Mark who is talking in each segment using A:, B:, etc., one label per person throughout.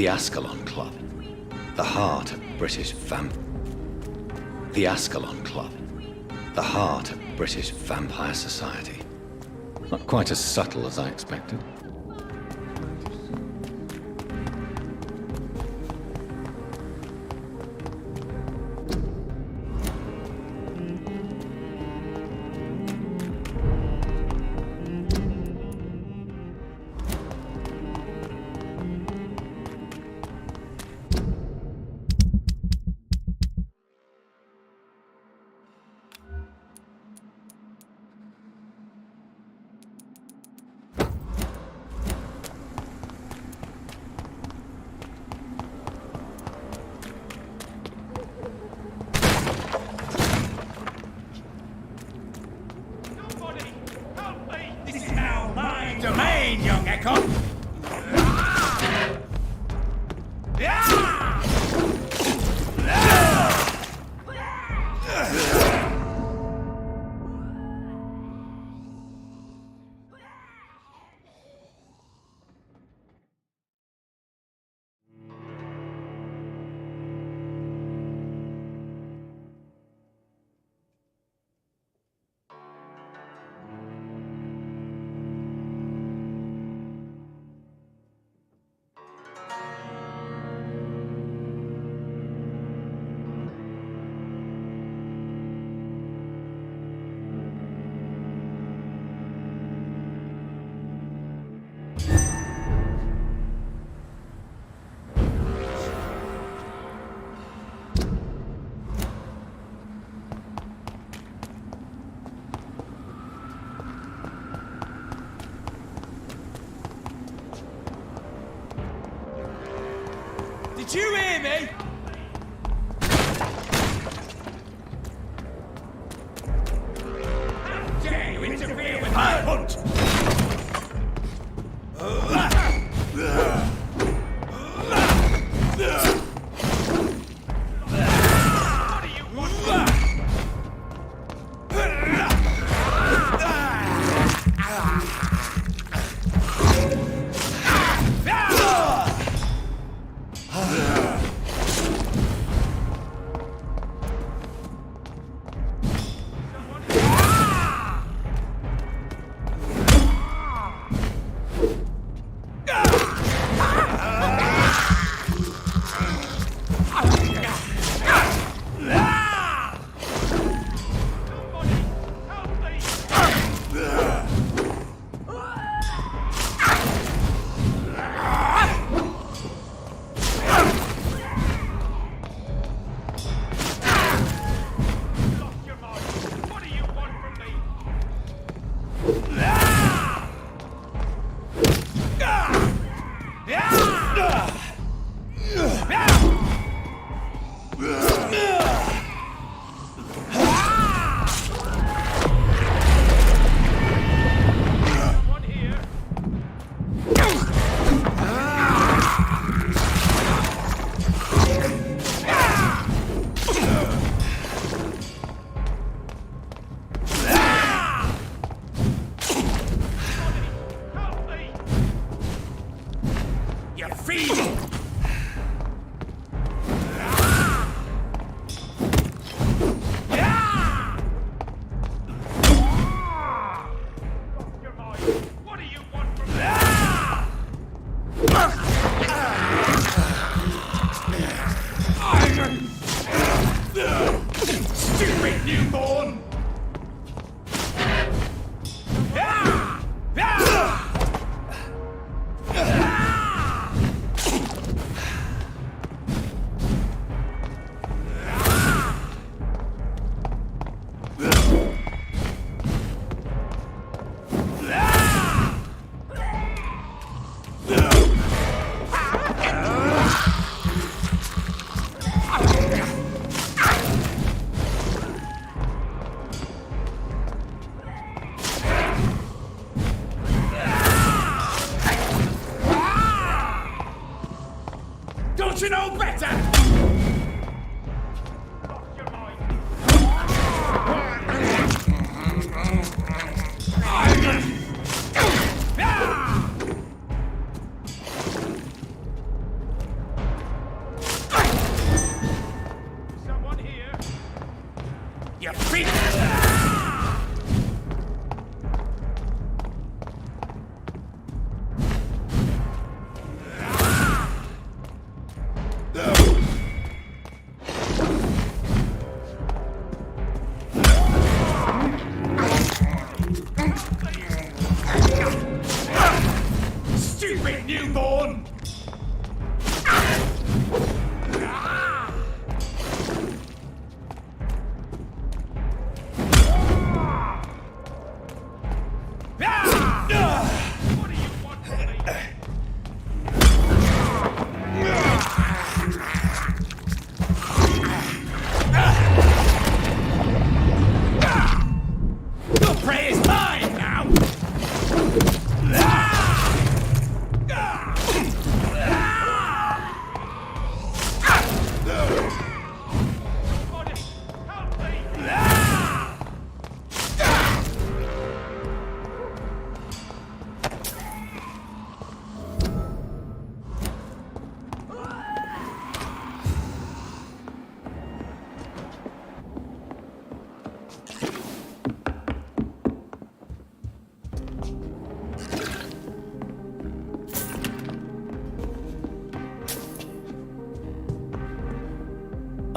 A: The Ascalon Club. The heart of British The Ascalon Club. The heart of British vampire society. Not quite as subtle as I expected.
B: Domain, young Echo! Did you hear me? How dare you interfere with my hunt? Stupid newborn! Don't you know better?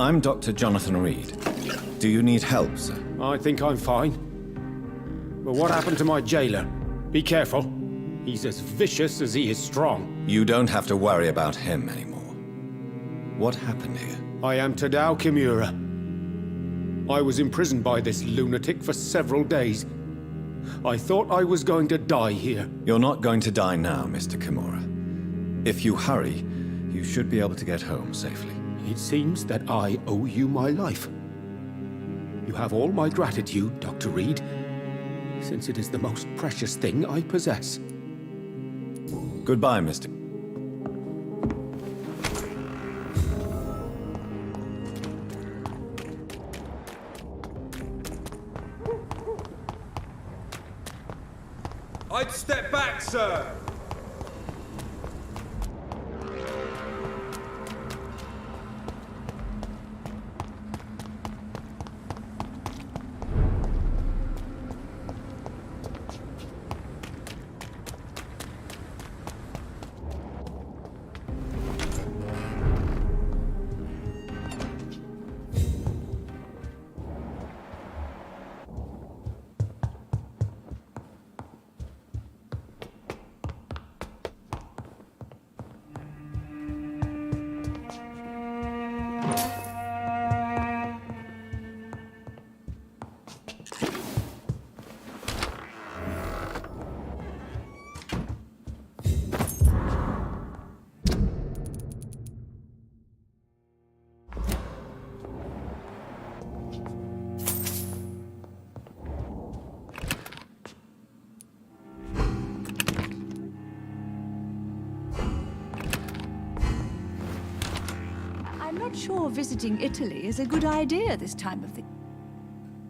A: I'm Dr. Jonathan Reed. Do you need help, sir?
C: I think I'm fine. But what happened to my jailer? Be careful. He's as vicious as he is strong.
A: You don't have to worry about him anymore. What happened here?
C: I am Tadao Kimura. I was imprisoned by this lunatic for several days. I thought I was going to die here.
A: You're not going to die now, Mr. Kimura. If you hurry, you should be able to get home safely.
C: It seems that I owe you my life. You have all my gratitude, Dr. Reed, since it is the most precious thing I possess.
A: Goodbye, Mr.
B: I'd step back, sir.
D: I'm not sure visiting Italy is a good idea this time of the...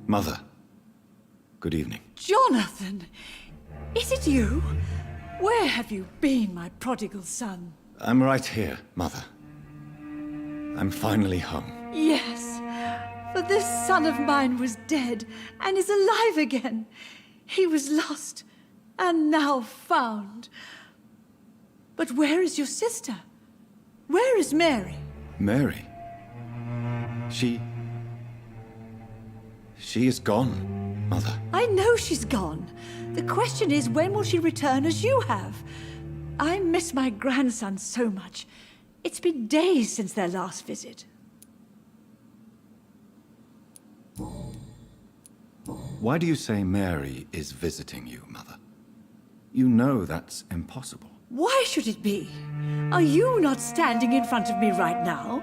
A: Mother. Good evening.
D: Jonathan! Is it you? Where have you been, my prodigal son?
A: I'm right here, Mother. I'm finally home.
D: Yes, for this son of mine was dead and is alive again. He was lost and now found. But where is your sister? Where is Mary?
A: Mary? She is gone, Mother.
D: I know she's gone. The question is, when will she return as you have? I miss my grandson so much. It's been days since their last visit.
A: Why do you say Mary is visiting you, Mother? You know that's impossible.
D: Why should it be? Are you not standing in front of me right now?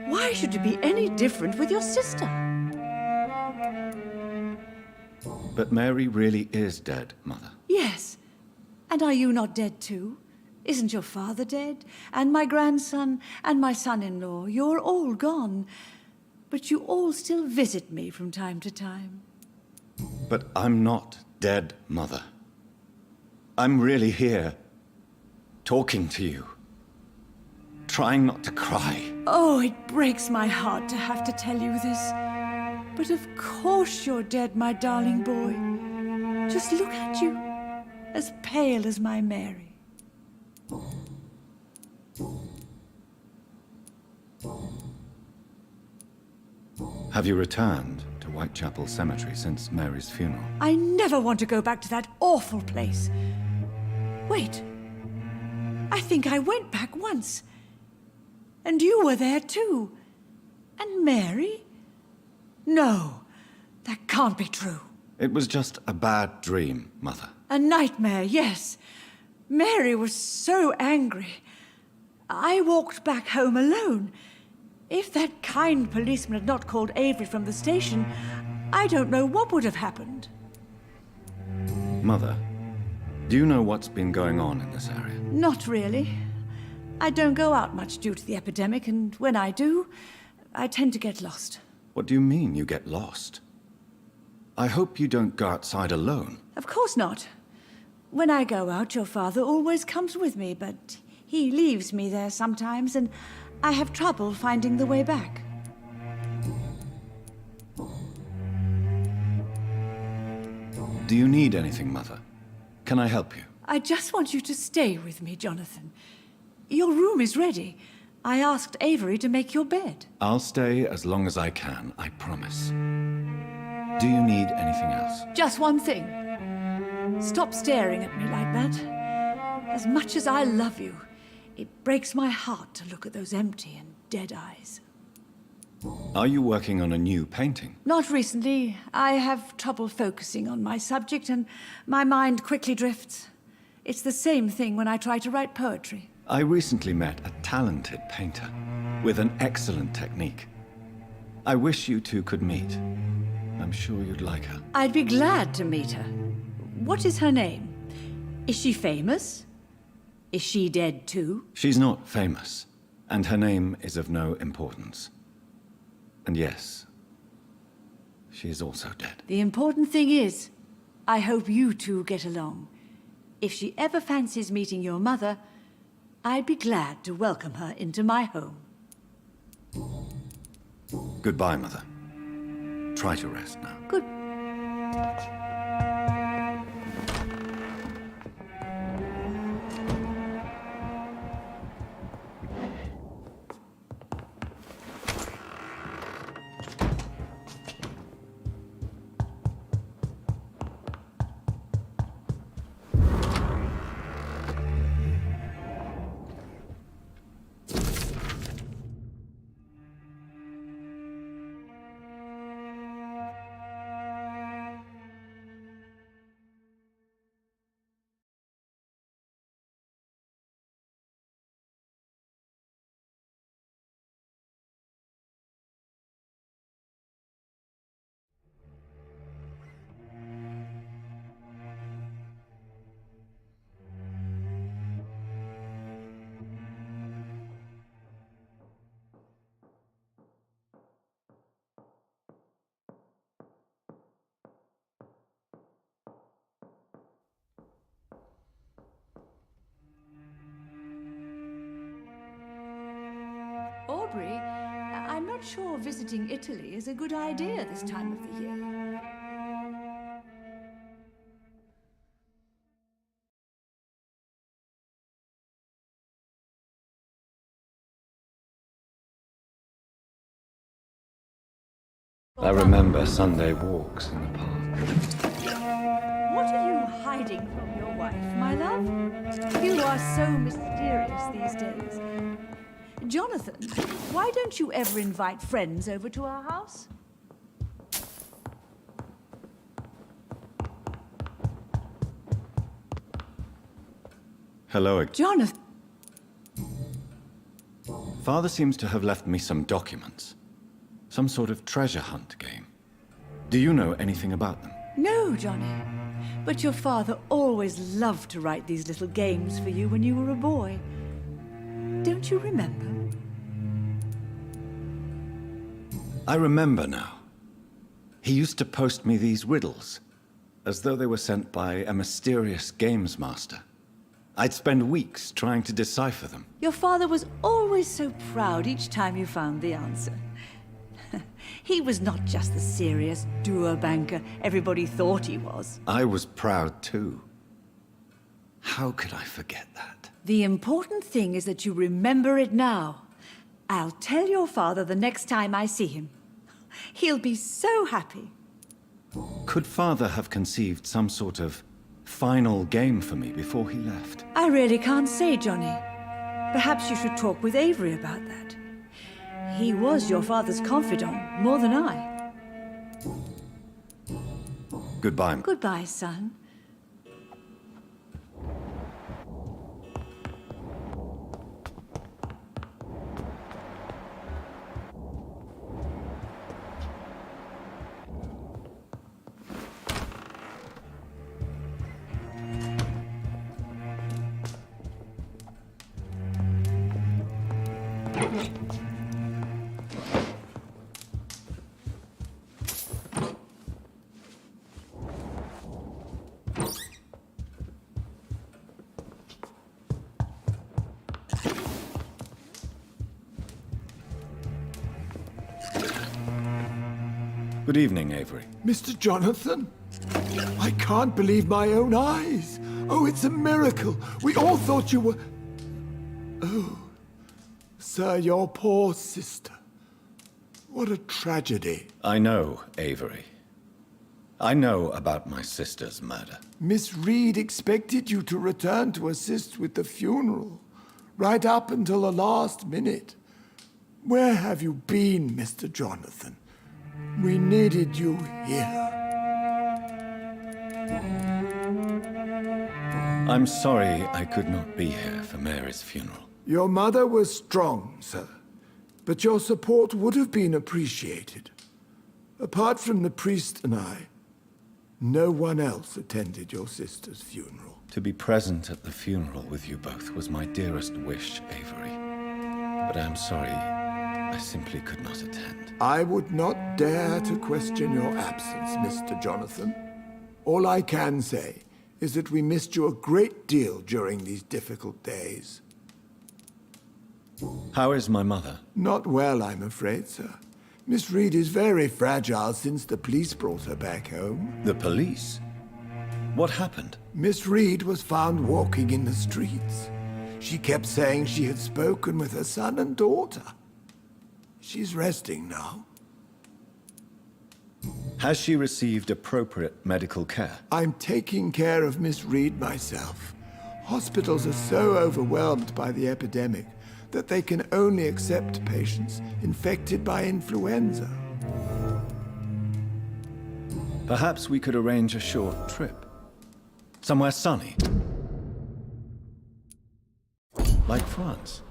D: Why should it be any different with your sister?
A: But Mary really is dead, Mother.
D: Yes. And are you not dead too? Isn't your father dead? And my grandson, and my son-in-law, you're all gone. But you all still visit me from time to time.
A: But I'm not dead, Mother. I'm really here, talking to you, trying not to cry.
D: Oh, it breaks my heart to have to tell you this. But of course you're dead, my darling boy. Just look at you, as pale as my Mary.
A: Have you returned to Whitechapel Cemetery since Mary's funeral?
D: I never want to go back to that awful place. Wait. I think I went back once. And you were there too. And Mary? No, that can't be true.
A: It was just a bad dream, Mother.
D: A nightmare, yes. Mary was so angry. I walked back home alone. If that kind policeman had not called Avery from the station, I don't know what would have happened.
A: Mother, do you know what's been going on in this area?
D: Not really. I don't go out much due to the epidemic, and when I do, I tend to get lost.
A: What do you mean you get lost? I hope you don't go outside alone.
D: Of course not. When I go out, your father always comes with me, but he leaves me there sometimes, and I have trouble finding the way back.
A: Do you need anything, Mother? Can I help you?
D: I just want you to stay with me, Jonathan. Your room is ready. I asked Avery to make your bed.
A: I'll stay as long as I can, I promise. Do you need anything else?
D: Just one thing. Stop staring at me like that. As much as I love you, it breaks my heart to look at those empty and dead eyes.
A: Are you working on a new painting?
D: Not recently. I have trouble focusing on my subject, and my mind quickly drifts. It's the same thing when I try to write poetry.
A: I recently met a talented painter with an excellent technique. I wish you two could meet. I'm sure you'd like her.
D: I'd be glad to meet her. What is her name? Is she famous? Is she dead too?
A: She's not famous, and her name is of no importance. And yes, she is also dead.
D: The important thing is, I hope you two get along. If she ever fancies meeting your mother, I'd be glad to welcome her into my home.
A: Goodbye, Mother. Try to rest now.
D: Good. Aubrey, I'm not sure visiting Italy is a good idea this time of the year.
A: I remember Sunday walks in the park.
D: What are you hiding from your wife, my love? You are so mysterious these days. Jonathan, why don't you ever invite friends over to our house?
A: Hello again.
D: Jonathan!
A: Father seems to have left me some documents. Some sort of treasure hunt game. Do you know anything about them?
D: No, Johnny. But your father always loved to write these little games for you when you were a boy. Don't you remember?
A: I remember now. He used to post me these riddles, as though they were sent by a mysterious games master. I'd spend weeks trying to decipher them.
D: Your father was always so proud each time you found the answer. He was not just the serious doer banker everybody thought he was.
A: I was proud too. How could I forget that?
D: The important thing is that you remember it now. I'll tell your father the next time I see him. He'll be so happy.
A: Could Father have conceived some sort of final game for me before he left?
D: I really can't say, Johnny. Perhaps you should talk with Avery about that. He was your father's confidant, more than I.
A: Goodbye.
D: Goodbye, son.
A: Good evening, Avery.
E: Mr. Jonathan? I can't believe my own eyes. Oh, it's a miracle. We all thought you were... Oh, Sir, your poor sister. What a tragedy.
A: I know, Avery. I know about my sister's murder.
E: Miss Reed expected you to return to assist with the funeral, right up until the last minute. Where have you been, Mr. Jonathan? We needed you here.
A: I'm sorry I could not be here for Mary's funeral.
E: Your mother was strong, sir, but your support would have been appreciated. Apart from the priest and I, no one else attended your sister's funeral.
A: To be present at the funeral with you both was my dearest wish, Avery. But I'm sorry, I simply could not attend.
E: I would not dare to question your absence, Mr. Jonathan. All I can say is that we missed you a great deal during these difficult days.
A: How is my mother?
E: Not well, I'm afraid, sir. Miss Reed is very fragile since the police brought her back home.
A: The police? What happened?
E: Miss Reed was found walking in the streets. She kept saying she had spoken with her son and daughter. She's resting now.
A: Has she received appropriate medical care?
E: I'm taking care of Miss Reed myself. Hospitals are so overwhelmed by the epidemic that they can only accept patients infected by influenza.
A: Perhaps we could arrange a short trip. Somewhere sunny. Like France.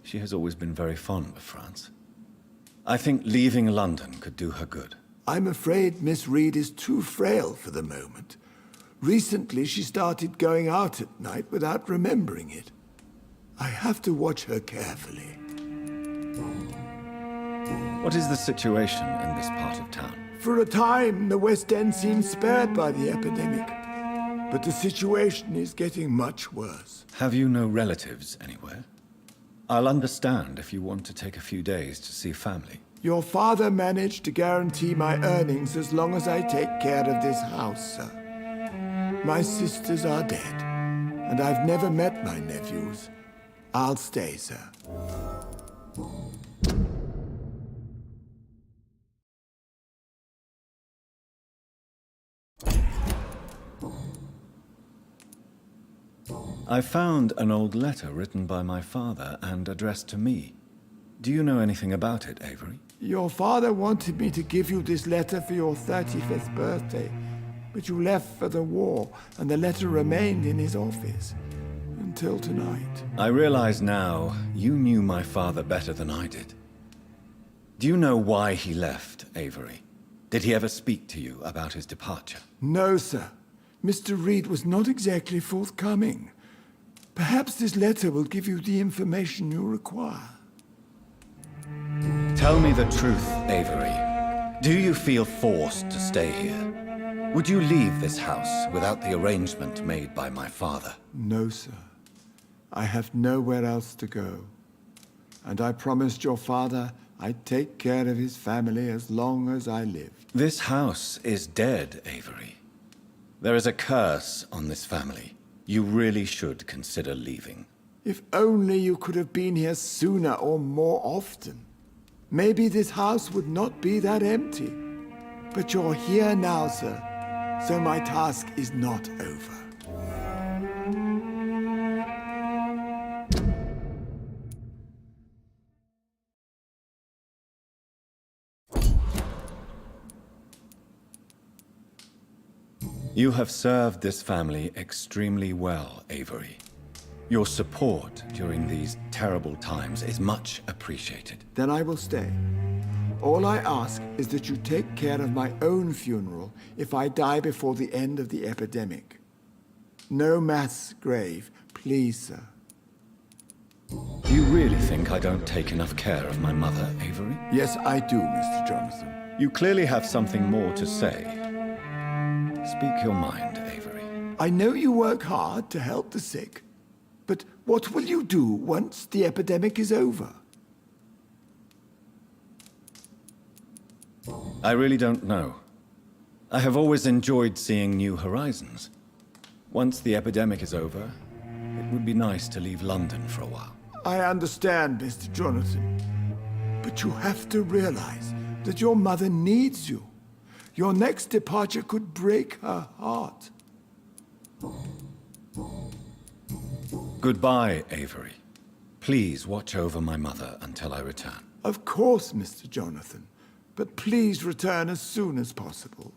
A: She has always been very fond of France. I think leaving London could do her good.
E: I'm afraid Miss Reed is too frail for the moment. Recently, she started going out at night without remembering it. I have to watch her carefully.
A: What is the situation in this part of town?
E: For a time, the West End seemed spared by the epidemic. But the situation is getting much worse.
A: Have you no relatives anywhere? I'll understand if you want to take a few days to see family.
E: Your father managed to guarantee my earnings as long as I take care of this house, sir. My sisters are dead, and I've never met my nephews. I'll stay, sir.
A: I found an old letter written by my father and addressed to me. Do you know anything about it, Avery?
E: Your father wanted me to give you this letter for your 35th birthday, but you left for the war, and the letter remained in his office until tonight.
A: I realize now you knew my father better than I did. Do you know why he left, Avery? Did he ever speak to you about his departure?
E: No, sir. Mr. Reed was not exactly forthcoming. Perhaps this letter will give you the information you require.
A: Tell me the truth, Avery. Do you feel forced to stay here? Would you leave this house without the arrangement made by my father?
E: No, sir. I have nowhere else to go. And I promised your father I'd take care of his family as long as I lived.
A: This house is dead, Avery. There is a curse on this family. You really should consider leaving.
E: If only you could have been here sooner or more often. Maybe this house would not be that empty. But you're here now, sir, so my task is not over.
A: You have served this family extremely well, Avery. Your support during these terrible times is much appreciated.
E: Then I will stay. All I ask is that you take care of my own funeral if I die before the end of the epidemic. No mass grave, please, sir.
A: Do you really think I don't take enough care of my mother, Avery?
E: Yes, I do, Mr. Jonathan.
A: You clearly have something more to say. Speak your mind, Avery.
E: I know you work hard to help the sick, but what will you do once the epidemic is over?
A: I really don't know. I have always enjoyed seeing new horizons. Once the epidemic is over, it would be nice to leave London for a while.
E: I understand, Mr. Jonathan. But you have to realize that your mother needs you. Your next departure could break her heart.
A: Goodbye, Avery. Please watch over my mother until I return.
E: Of course, Mr. Jonathan. But please return as soon as possible.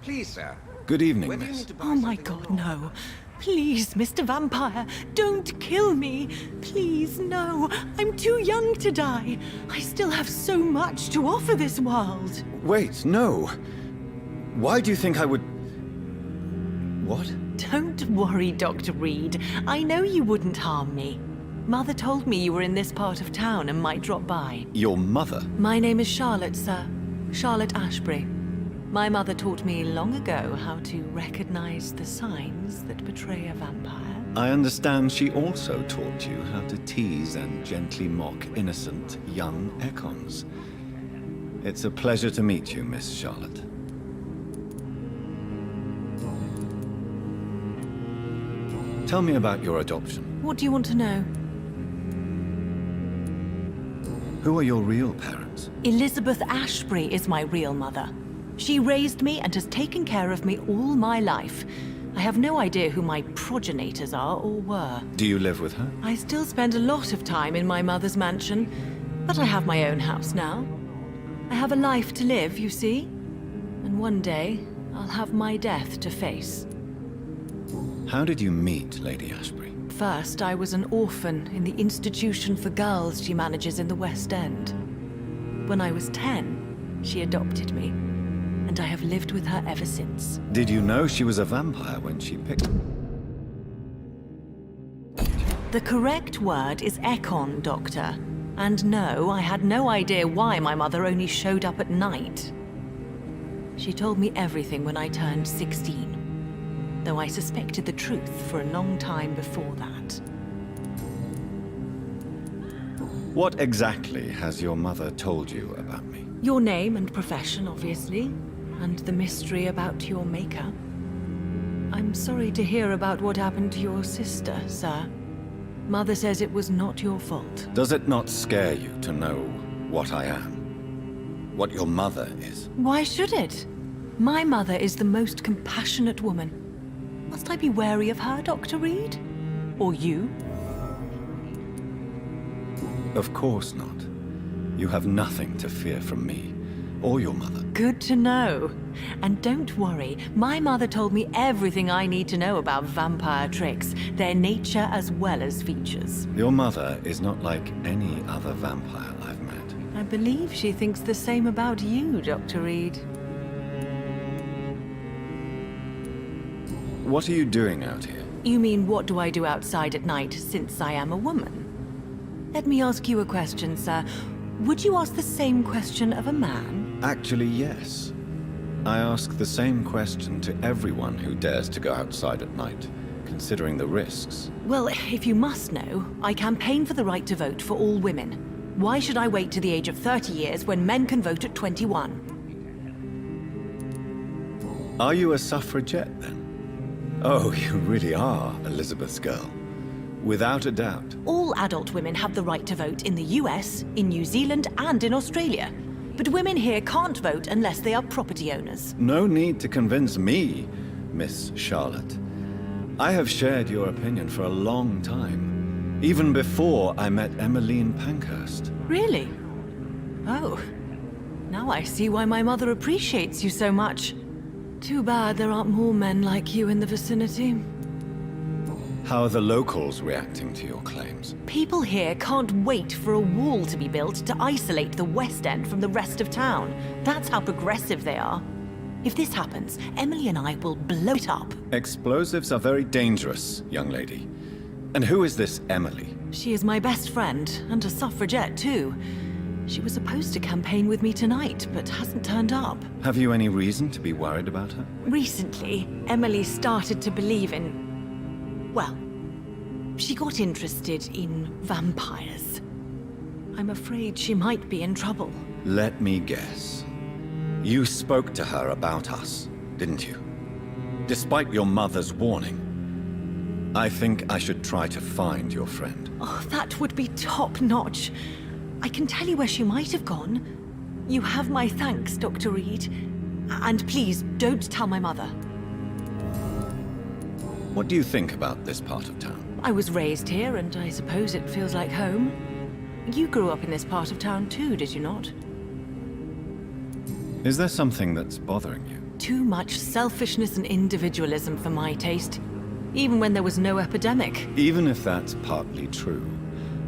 F: Please, sir.
A: Good evening,
F: Whether you
A: miss.
F: need to buy
D: Oh my
F: something or
D: God,
F: not.
D: no. Please, Mr. Vampire, don't kill me. Please, no. I'm too young to die. I still have so much to offer this world.
A: Wait, no. Why do you think I would... What?
D: Don't worry, Dr. Reed. I know you wouldn't harm me. Mother told me you were in this part of town and might drop by.
A: Your mother?
D: My name is Charlotte, sir. Charlotte Ashbury. My mother taught me long ago how to recognize the signs that betray a vampire.
A: I understand she also taught you how to tease and gently mock innocent young Ekons. It's a pleasure to meet you, Miss Charlotte. Tell me about your adoption.
D: What do you want to know?
A: Who are your real parents?
D: Elizabeth Ashbury is my real mother. She raised me and has taken care of me all my life. I have no idea who my progenitors are or were.
A: Do you live with her?
D: I still spend a lot of time in my mother's mansion, but I have my own house now. I have a life to live, you see. And one day, I'll have my death to face.
A: How did you meet Lady Ashbury?
D: First, I was an orphan in the institution for girls she manages in the West End. When I was 10, she adopted me, and I have lived with her ever since.
A: Did you know she was a vampire when she picked...
D: The correct word is Ekon, Doctor. And no, I had no idea why my mother only showed up at night. She told me everything when I turned 16. Though I suspected the truth for a long time before that.
A: What exactly has your mother told you about me?
D: Your name and profession, obviously, and the mystery about your maker. I'm sorry to hear about what happened to your sister, sir. Mother says it was not your fault.
A: Does it not scare you to know what I am? What your mother is?
D: Why should it? My mother is the most compassionate woman. Must I be wary of her, Dr. Reed? Or you?
A: Of course not. You have nothing to fear from me, or your mother.
D: Good to know. And don't worry, my mother told me everything I need to know about vampire tricks, their nature as well as features.
A: Your mother is not like any other vampire I've met.
D: I believe she thinks the same about you, Dr. Reed.
A: What are you doing out here?
D: You mean what do I do outside at night since I am a woman? Let me ask you a question, sir. Would you ask the same question of a man?
A: Actually, yes. I ask the same question to everyone who dares to go outside at night, considering the risks.
D: Well, if you must know, I campaign for the right to vote for all women. Why should I wait to the age of 30 years when men can vote at 21?
A: Are you a suffragette, then? Oh, you really are Elizabeth's girl. Without a doubt.
D: All adult women have the right to vote in the US, in New Zealand, and in Australia. But women here can't vote unless they are property owners.
A: No need to convince me, Miss Charlotte. I have shared your opinion for a long time, even before I met Emmeline Pankhurst.
D: Really? Oh. Now I see why my mother appreciates you so much. Too bad there aren't more men like you in the vicinity.
A: How are the locals reacting to your claims?
G: People here can't wait for a wall to be built to isolate the West End from the rest of town. That's how progressive they are. If this happens, Emily and I will blow it up.
A: Explosives are very dangerous, young lady. And who is this Emily?
G: She is my best friend, and a suffragette too. She was supposed to campaign with me tonight, but hasn't turned up.
A: Have you any reason to be worried about her?
G: Recently, Emily started to believe in... well, she got interested in vampires. I'm afraid she might be in trouble.
A: Let me guess. You spoke to her about us, didn't you? Despite your mother's warning. I think I should try to find your friend.
G: Oh, that would be top-notch. I can tell you where she might have gone. You have my thanks, Dr. Reed. And please, don't tell my mother.
A: What do you think about this part of town?
G: I was raised here, and I suppose it feels like home. You grew up in this part of town too, did you not?
A: Is there something that's bothering you?
G: Too much selfishness and individualism for my taste. Even when there was no epidemic.
A: Even if that's partly true,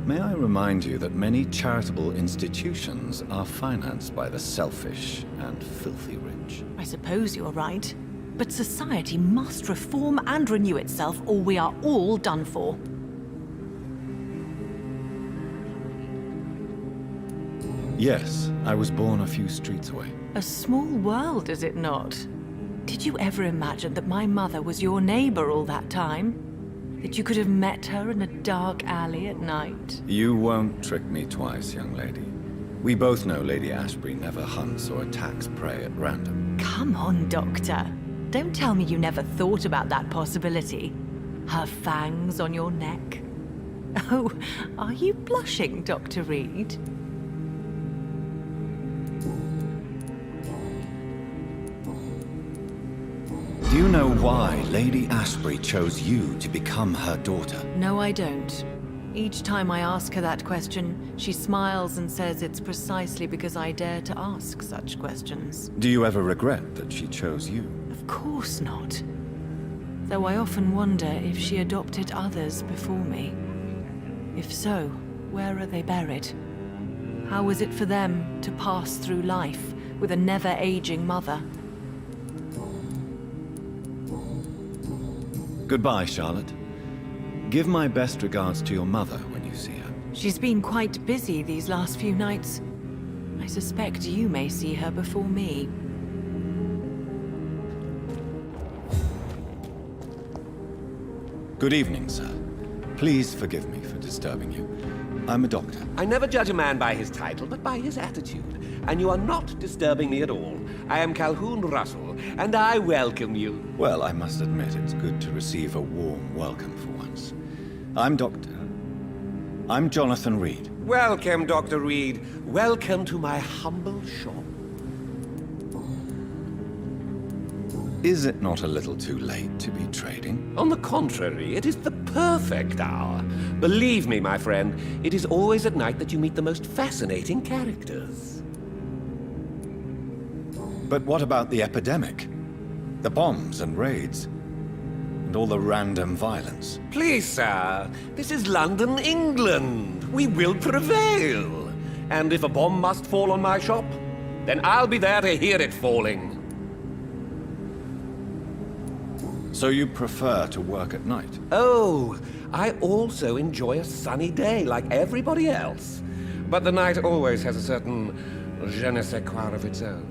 A: may I remind you that many charitable institutions are financed by the selfish and filthy rich.
G: I suppose you're right. But society must reform and renew itself, or we are all done for.
A: Yes, I was born a few streets away.
G: A small world, is it not? Did you ever imagine that my mother was your neighbor all that time? That you could have met her in a dark alley at night?
A: You won't trick me twice, young lady. We both know Lady Ashbury never hunts or attacks prey at random.
G: Come on, Doctor. Don't tell me you never thought about that possibility. Her fangs on your neck. Oh, are you blushing, Dr. Reed?
A: Do you know why Lady Ashbury chose you to become her daughter?
G: No, I don't. Each time I ask her that question, she smiles and says it's precisely because I dare to ask such questions.
A: Do you ever regret that she chose you?
G: Of course not. Though I often wonder if she adopted others before me. If so, where are they buried? How was it for them to pass through life with a never-aging mother?
A: Goodbye, Charlotte. Give my best regards to your mother when you see her.
G: She's been quite busy these last few nights. I suspect you may see her before me.
A: Good evening, sir. Please forgive me for disturbing you. I'm a doctor.
F: I never judge a man by his title, but by his attitude. And you are not disturbing me at all. I am Calhoun Russell, and I welcome you.
A: Well, I must admit it's good to receive a warm welcome for once. I'm Jonathan Reed.
F: Welcome, Dr. Reed. Welcome to my humble shop.
A: Is it not a little too late to be trading?
F: On the contrary, it is the perfect hour. Believe me, my friend, it is always at night that you meet the most fascinating characters.
A: But what about the epidemic? The bombs and raids? And all the random violence?
F: Please, sir, this is London, England. We will prevail. And if a bomb must fall on my shop, then I'll be there to hear it falling.
A: So you prefer to work at night?
F: Oh, I also enjoy a sunny day like everybody else. But the night always has a certain je ne sais quoi of its own.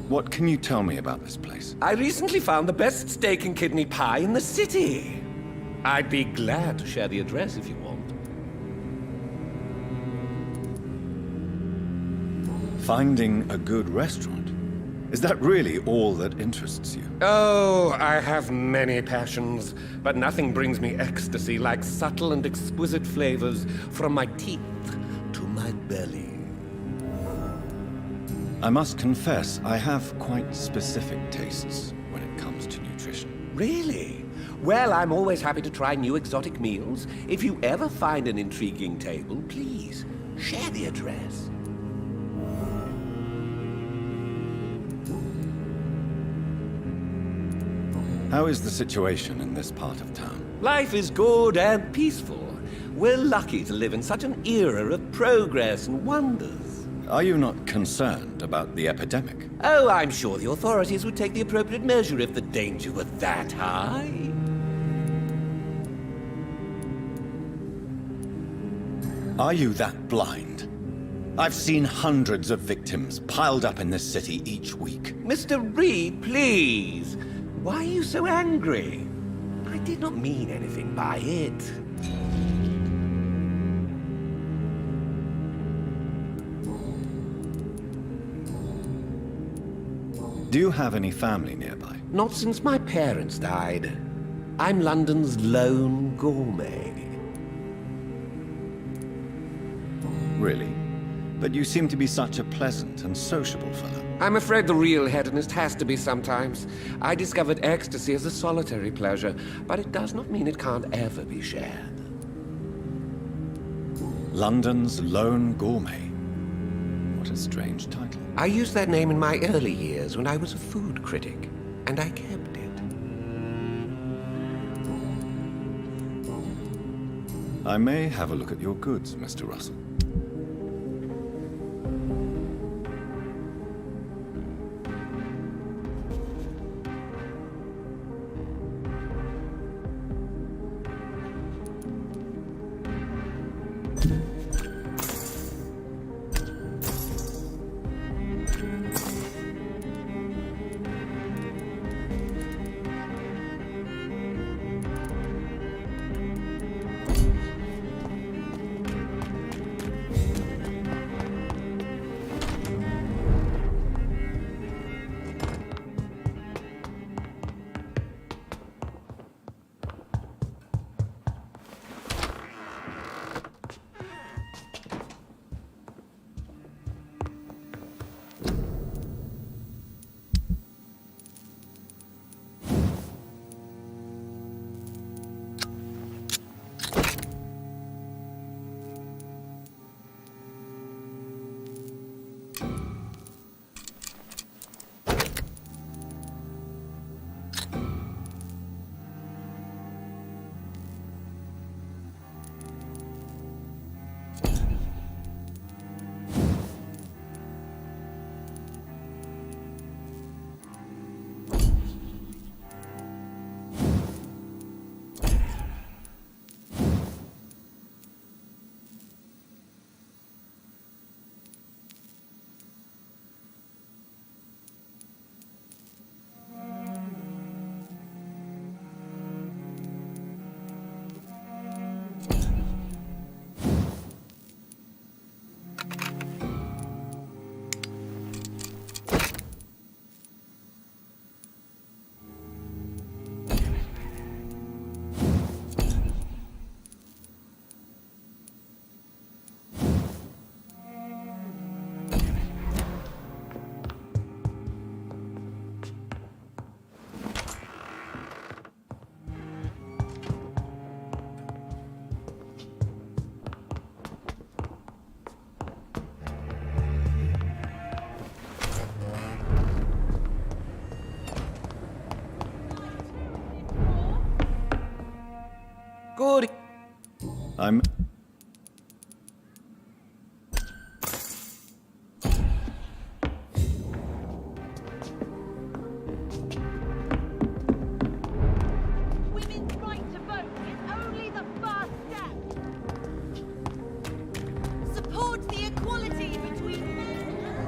A: What can you tell me about this place?
F: I recently found the best steak and kidney pie in the city. I'd be glad to share the address if you want.
A: Finding a good restaurant? Is that really all that interests you?
F: Oh, I have many passions, but nothing brings me ecstasy like subtle and exquisite flavors from my teeth to my belly.
A: I must confess, I have quite specific tastes when it comes to nutrition.
F: Really? Well, I'm always happy to try new exotic meals. If you ever find an intriguing table, please share the address.
A: How is the situation in this part of town?
F: Life is good and peaceful. We're lucky to live in such an era of progress and wonders.
A: Are you not concerned about the epidemic?
F: Oh, I'm sure the authorities would take the appropriate measure if the danger were that high.
A: Are you that blind? I've seen hundreds of victims piled up in this city each week.
F: Mr. Reed, please. Why are you so angry? I did not mean anything by it.
A: Do you have any family nearby?
F: Not since my parents died. I'm London's lone gourmet.
A: Really? But you seem to be such a pleasant and sociable fellow.
F: I'm afraid the real hedonist has to be sometimes. I discovered ecstasy as a solitary pleasure, but it does not mean it can't ever be shared.
A: London's lone gourmet. What a strange title.
F: I used that name in my early years when I was a food critic, and I kept it.
A: I may have a look at your goods, Mr. Russell.
F: Good.
A: I'm...
H: Women's right to vote is only the first step. Support the equality between men and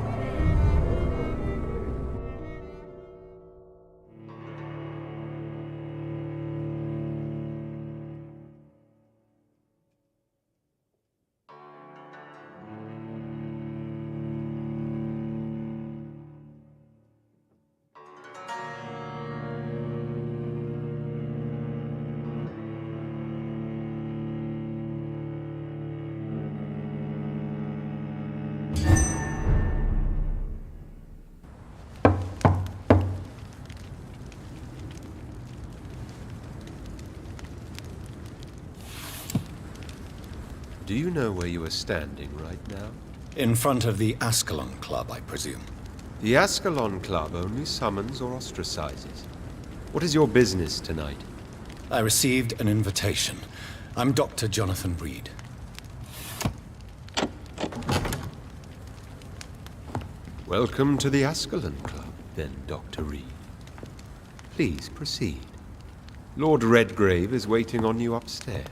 I: Do you know where you are standing right now?
A: In front of the Ascalon Club, I presume.
I: The Ascalon Club only summons or ostracizes. What is your business tonight?
A: I received an invitation. I'm Dr. Jonathan Reed.
I: Welcome to the Ascalon Club, then, Dr. Reed. Please proceed. Lord Redgrave is waiting on you upstairs.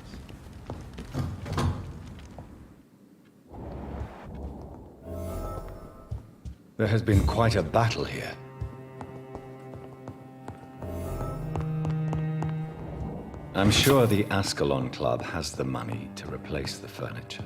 A: There has been quite a battle here. I'm sure the Ascalon Club has the money to replace the furniture.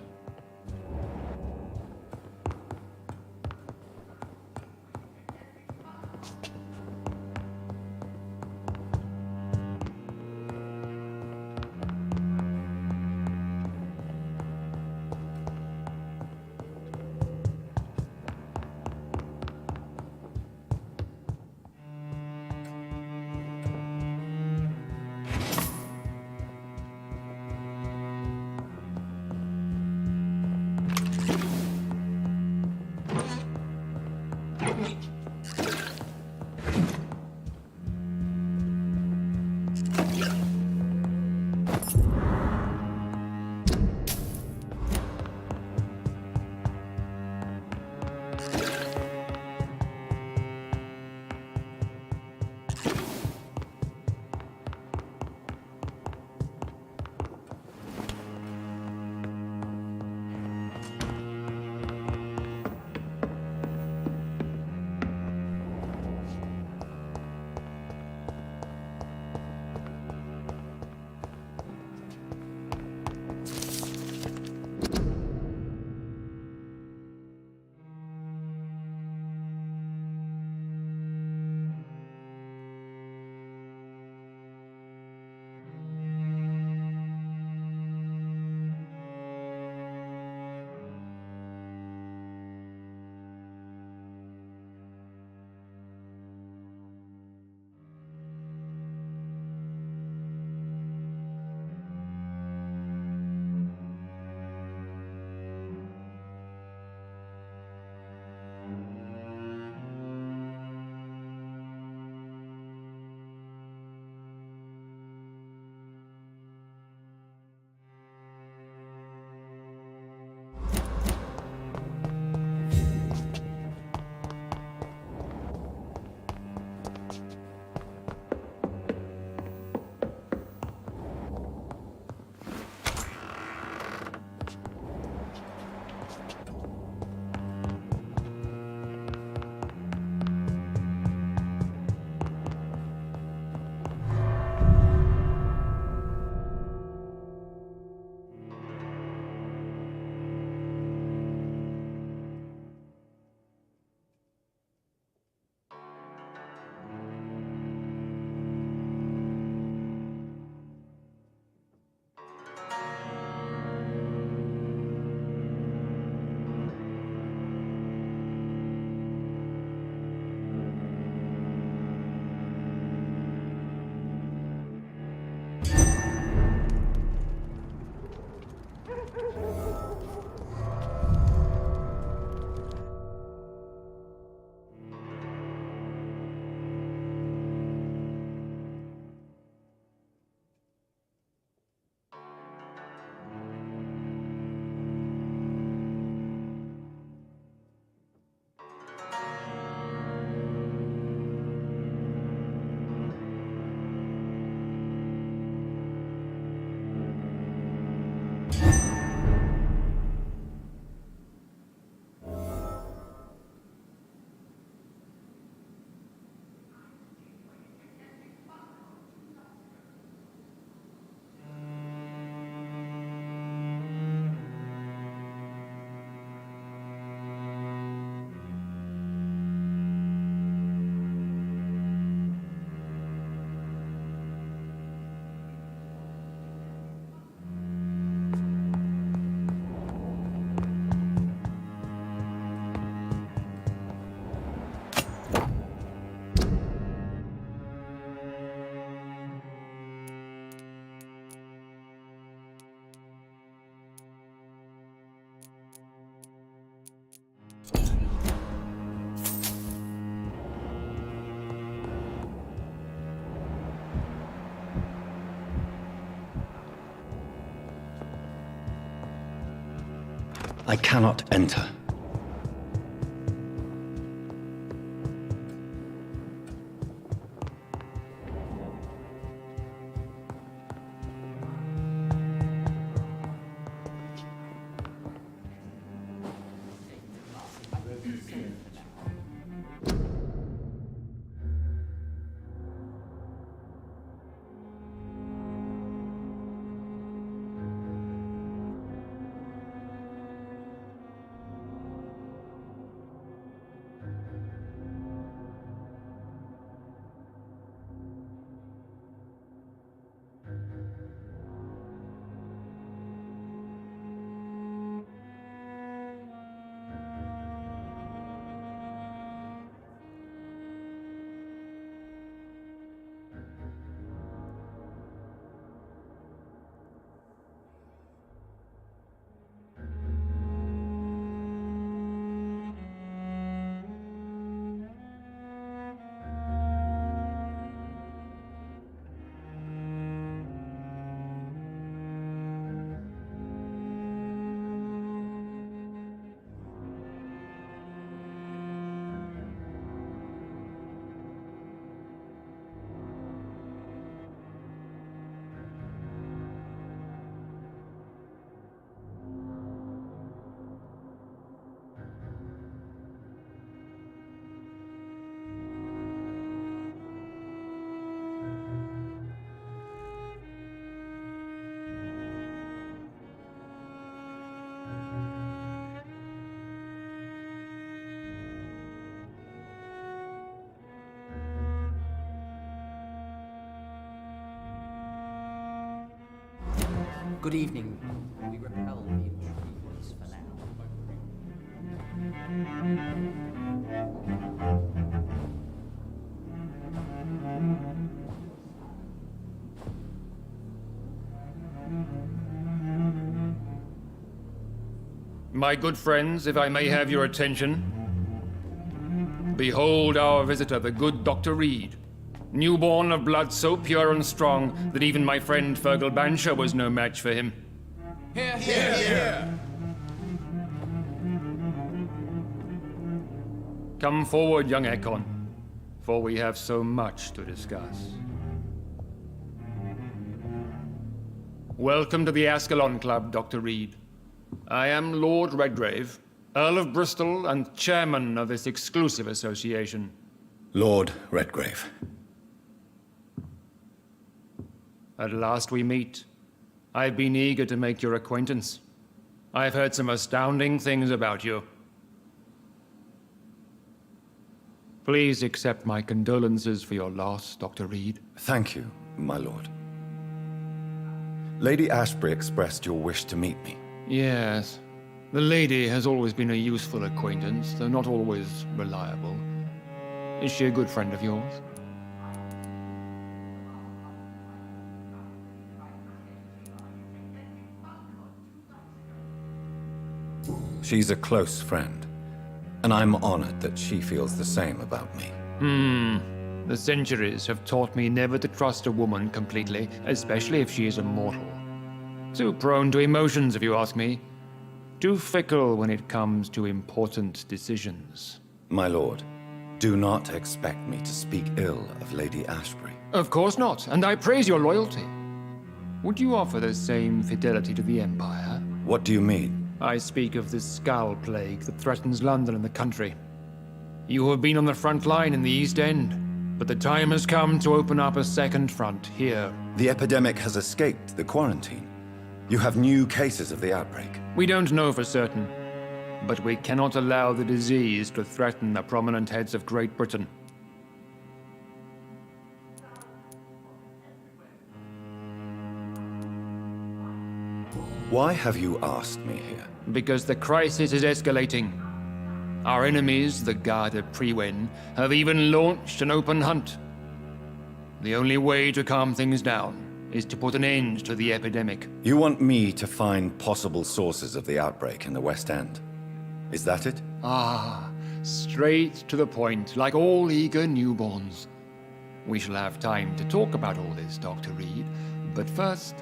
A: I cannot enter.
J: Good evening. We repel the intruders for now.
K: My good friends, if I may have your attention. Behold our visitor, the good Dr. Reed. Newborn of blood so pure and strong that even my friend Fergal Bansher was no match for him.
B: Here, here, here.
K: Come forward, young Ekon, for we have so much to discuss. Welcome to the Ascalon Club, Dr. Reed. I am Lord Redgrave, Earl of Bristol and chairman of this exclusive association.
A: Lord Redgrave.
K: At last we meet. I've been eager to make your acquaintance. I've heard some astounding things about you. Please accept my condolences for your loss, Dr. Reed.
A: Thank you, my lord. Lady Ashbury expressed your wish to meet me.
K: Yes. The lady has always been a useful acquaintance, though not always reliable. Is she a good friend of yours?
A: She's a close friend, and I'm honored that she feels the same about me.
K: The centuries have taught me never to trust a woman completely, especially if she is a mortal. Too prone to emotions, if you ask me. Too fickle when it comes to important decisions.
A: My lord, do not expect me to speak ill of Lady Ashbury.
K: Of course not, and I praise your loyalty. Would you offer the same fidelity to the Empire?
A: What do you mean?
K: I speak of the Skull Plague that threatens London and the country. You have been on the front line in the East End, but the time has come to open up a second front here.
A: The epidemic has escaped the quarantine. You have new cases of the outbreak.
K: We don't know for certain, but we cannot allow the disease to threaten the prominent heads of Great Britain.
A: Why have you asked me here?
K: Because the crisis is escalating. Our enemies, the Guard of Priwen, have even launched an open hunt. The only way to calm things down is to put an end to the epidemic.
A: You want me to find possible sources of the outbreak in the West End? Is that it?
K: Ah, straight to the point, like all eager newborns. We shall have time to talk about all this, Dr. Reed, but first,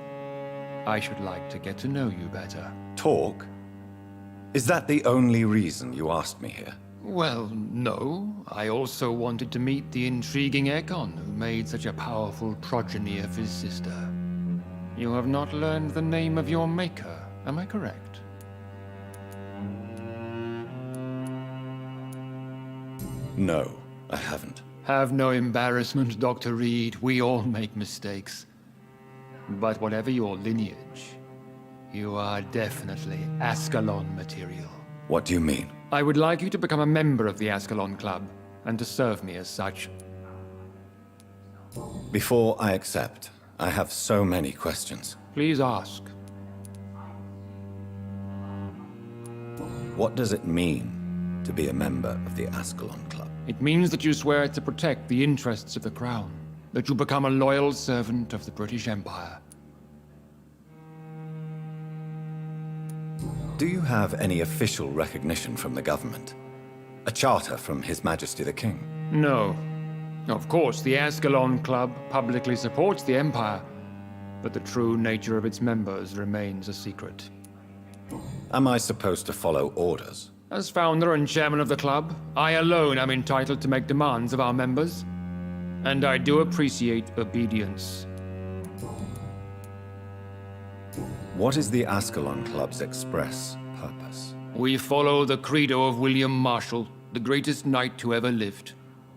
K: I should like to get to know you better.
A: Talk? Is that the only reason you asked me here?
K: Well, no. I also wanted to meet the intriguing Ekon, who made such a powerful progeny of his sister. You have not learned the name of your maker, am I correct?
A: No, I haven't.
K: Have no embarrassment, Dr. Reed. We all make mistakes. But whatever your lineage, you are definitely Ascalon material.
A: What do you mean?
K: I would like you to become a member of the Ascalon Club, and to serve me as such.
A: Before I accept, I have so many questions.
K: Please ask.
A: What does it mean to be a member of the Ascalon Club?
K: It means that you swear to protect the interests of the Crown, that you become a loyal servant of the British Empire.
A: Do you have any official recognition from the government? A charter from His Majesty the King?
K: No. Of course, the Ascalon Club publicly supports the Empire, but the true nature of its members remains a secret.
A: Am I supposed to follow orders?
K: As founder and chairman of the club, I alone am entitled to make demands of our members. And I do appreciate obedience.
A: What is the Ascalon Club's express purpose?
K: We follow the credo of William Marshall, the greatest knight who ever lived.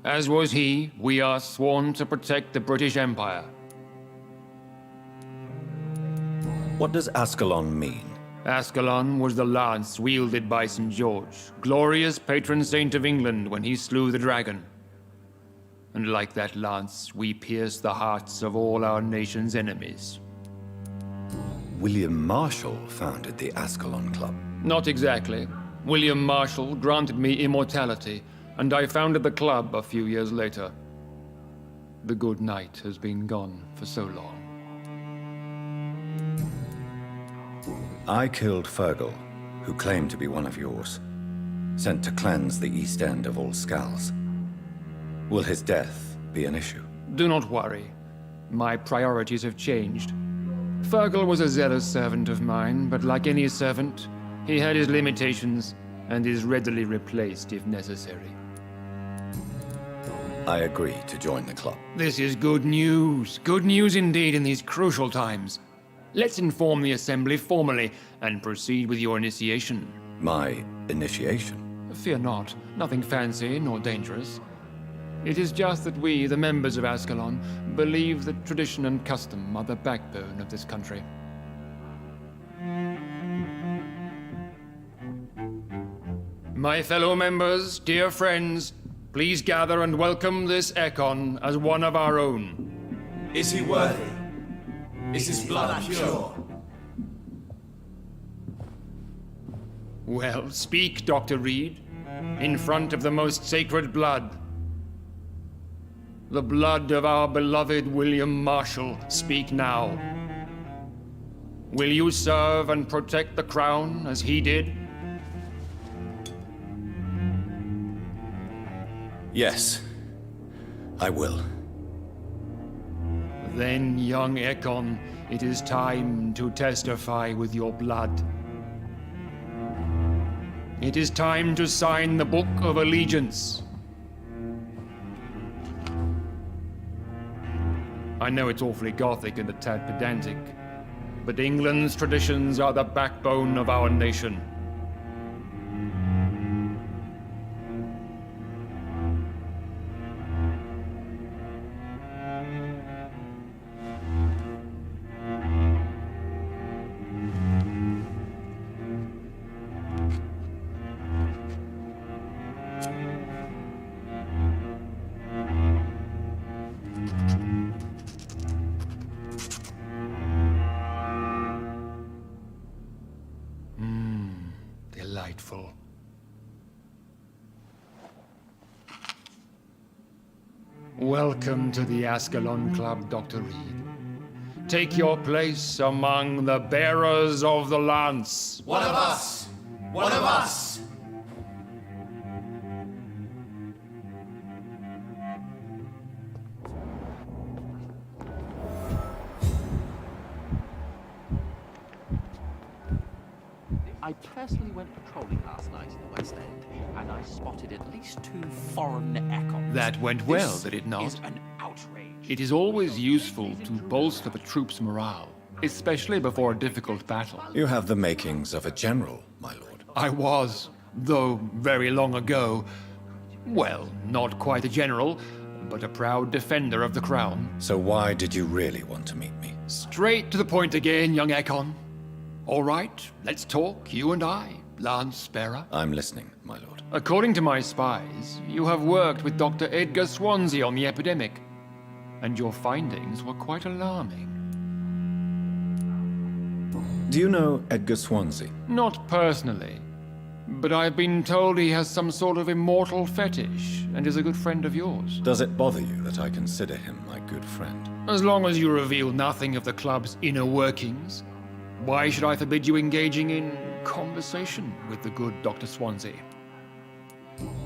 K: As was he, we are sworn to protect the British Empire.
A: What does Ascalon mean?
K: Ascalon was the lance wielded by St. George, glorious patron saint of England when he slew the dragon. And like that lance, we pierce the hearts of all our nation's enemies.
A: William Marshall founded the Ascalon Club.
K: Not exactly. William Marshall granted me immortality, and I founded the club a few years later. The good knight has been gone for so long.
A: I killed Fergal, who claimed to be one of yours, sent to cleanse the East End of all Skulls. Will his death be an issue?
K: Do not worry. My priorities have changed. Fergal was a zealous servant of mine, but like any servant, he had his limitations and is readily replaced if necessary.
A: I agree to join the club.
K: This is good news. Good news indeed in these crucial times. Let's inform the Assembly formally and proceed with your initiation.
A: My initiation?
K: Fear not. Nothing fancy nor dangerous. It is just that we, the members of Ascalon, believe that tradition and custom are the backbone of this country. My fellow members, dear friends, please gather and welcome this Ekon as one of our own.
B: Is he worthy? Is his blood pure?
K: Well, speak, Dr. Reed, in front of the most sacred blood. The blood of our beloved William Marshall, speak now. Will you serve and protect the crown as he did?
A: Yes, I will.
K: Then, young Ekon, it is time to testify with your blood. It is time to sign the Book of Allegiance. I know it's awfully gothic and a tad pedantic, but England's traditions are the backbone of our nation. Delightful. Welcome to the Ascalon Club, Dr. Reed. Take your place among the bearers of the lance.
B: One of us! One of us!
J: I personally went patrolling last night in the West End, and I spotted at least 2 foreign echoes.
K: That went well,
J: This
K: did it not?
J: is an outrage.
K: It is always useful to bolster the troops' morale, especially before a difficult battle.
A: You have the makings of a general, my lord.
K: I was, though very long ago. Well, not quite a general, but a proud defender of the crown.
A: So why did you really want to meet me?
K: Straight to the point again, young Ekon. All right, let's talk, you and I, Lance Sparrow.
A: I'm listening, my lord.
K: According to my spies, you have worked with Dr. Edgar Swansea on the epidemic, and your findings were quite alarming.
A: Do you know Edgar Swansea?
K: Not personally, but I've been told he has some sort of immortal fetish and is a good friend of yours.
A: Does it bother you that I consider him my good friend?
K: As long as you reveal nothing of the club's inner workings, why should I forbid you engaging in conversation with the good Dr. Swansea?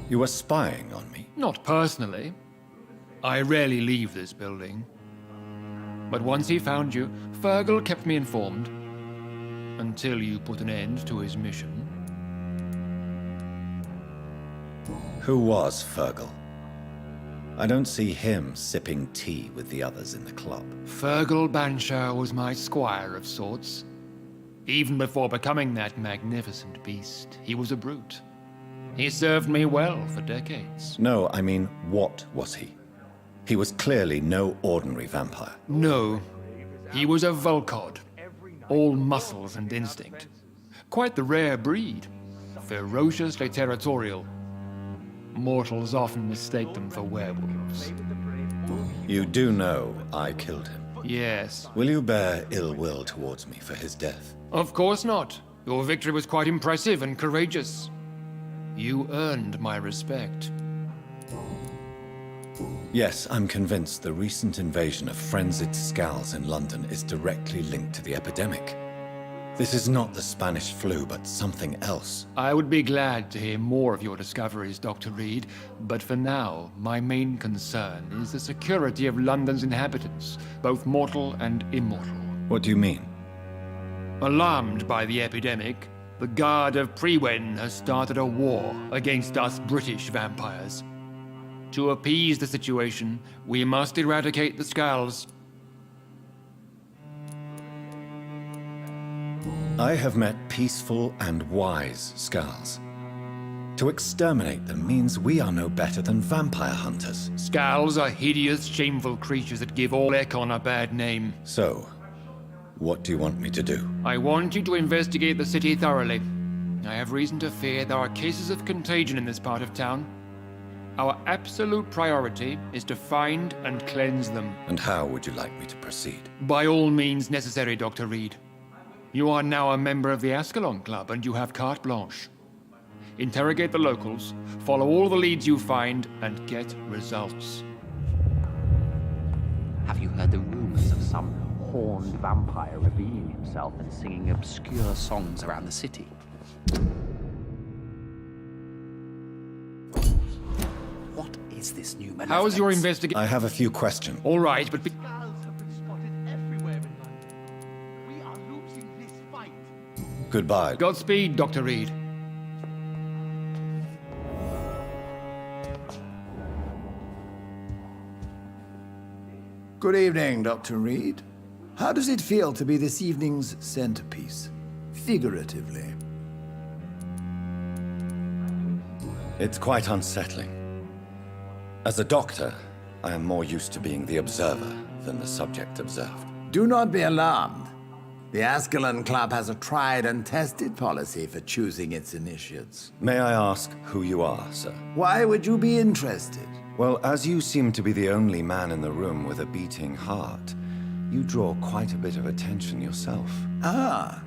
A: You were spying on me?
K: Not personally. I rarely leave this building. But once he found you, Fergal kept me informed. Until you put an end to his mission.
A: Who was Fergal? I don't see him sipping tea with the others in the club.
K: Fergal Banshire was my squire of sorts. Even before becoming that magnificent beast, he was a brute. He served me well for decades.
A: No, I mean, what was he? He was clearly no ordinary vampire.
K: No, he was a Volcod. All muscles and instinct. Quite the rare breed. Ferociously territorial. Mortals often mistake them for werewolves.
A: You do know I killed him.
K: Yes.
A: Will you bear ill will towards me for his death?
K: Of course not. Your victory was quite impressive and courageous. You earned my respect.
A: Yes, I'm convinced the recent invasion of frenzied Scals in London is directly linked to the epidemic. This is not the Spanish flu, but something else.
K: I would be glad to hear more of your discoveries, Dr. Reed, but for now, my main concern is the security of London's inhabitants, both mortal and immortal.
A: What do you mean?
K: Alarmed by the epidemic, the Guard of Prewen has started a war against us British vampires. To appease the situation, we must eradicate the Scals.
A: I have met peaceful and wise Scals. To exterminate them means we are no better than vampire hunters.
K: Scals are hideous, shameful creatures that give all Ekon a bad name.
A: So, what do you want me to do?
K: I want you to investigate the city thoroughly. I have reason to fear there are cases of contagion in this part of town. Our absolute priority is to find and cleanse them.
A: And how would you like me to proceed?
K: By all means necessary, Dr. Reed. You are now a member of the Ascalon Club and you have carte blanche. Interrogate the locals, follow all the leads you find, and get results.
J: Have you heard the rumors of some horned vampire revealing himself and singing obscure songs around the city? What is this new malevolence?
K: How is your investigation?
A: I have a few questions.
K: All right, but
B: Scals have been spotted everywhere in London. We are losing this fight.
A: Goodbye.
K: Godspeed, Dr. Reed.
E: Good evening, Dr. Reed. How does it feel to be this evening's centerpiece? Figuratively.
A: It's quite unsettling. As a doctor, I am more used to being the observer than the subject observed.
E: Do not be alarmed. The Ascalon Club has a tried and tested policy for choosing its initiates.
A: May I ask who you are, sir?
E: Why would you be interested?
A: Well, as you seem to be the only man in the room with a beating heart, you draw quite a bit of attention yourself.
E: Ah,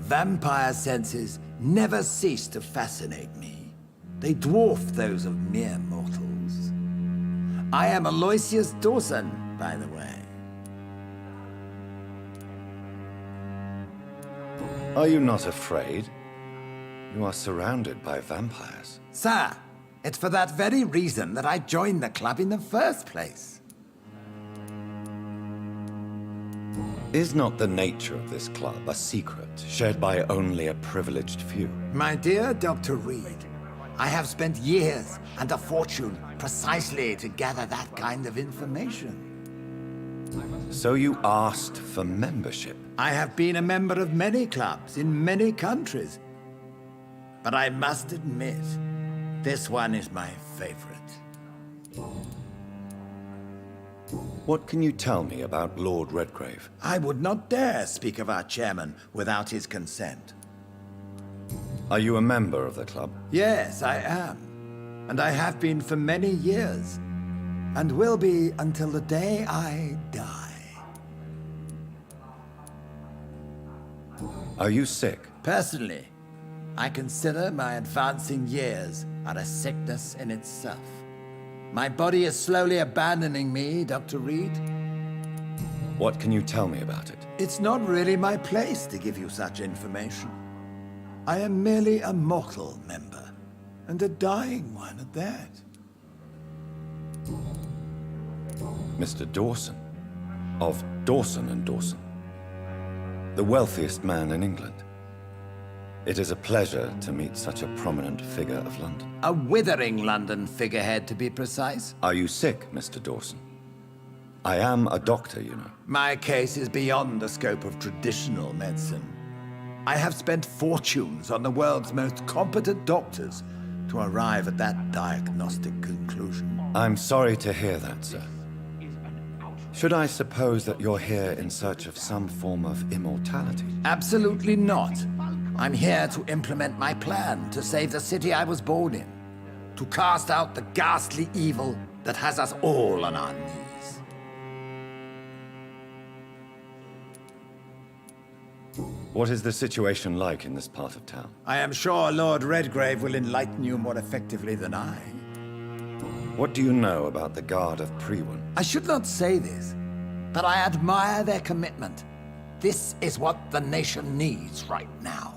E: vampire senses never cease to fascinate me. They dwarf those of mere mortals. I am Aloysius Dawson, by the way.
A: Are you not afraid? You are surrounded by vampires.
E: Sir, it's for that very reason that I joined the club in the first place.
A: Is not the nature of this club a secret shared by only a privileged few?
L: My dear Dr. Reed, I have spent years and a fortune precisely to gather that kind of information.
A: So you asked for membership?
L: I have been a member of many clubs in many countries. But I must admit, this one is my favorite.
A: What can you tell me about Lord Redgrave?
L: I would not dare speak of our chairman without his consent.
A: Are you a member of the club?
L: Yes, I am. And I have been for many years. And will be until the day I die.
A: Are you sick?
L: Personally, I consider my advancing years are a sickness in itself. My body is slowly abandoning me, Dr. Reed.
A: What can you tell me about it?
L: It's not really my place to give you such information. I am merely a mortal member, and a dying one at that.
A: Mr. Dawson, of Dawson and Dawson, the wealthiest man in England. It is a pleasure to meet such a prominent figure of London.
L: A withering London figurehead, to be precise.
A: Are you sick, Mr. Dawson? I am a doctor, you know.
L: My case is beyond the scope of traditional medicine. I have spent fortunes on the world's most competent doctors to arrive at that diagnostic conclusion.
A: I'm sorry to hear that, sir. Should I suppose that you're here in search of some form of immortality?
L: Absolutely not. I'm here to implement my plan to save the city I was born in. To cast out the ghastly evil that has us all on our knees.
A: What is the situation like in this part of town?
L: I am sure Lord Redgrave will enlighten you more effectively than I.
A: What do you know about the Guard of Prewin?
L: I should not say this, but I admire their commitment. This is what the nation needs right now.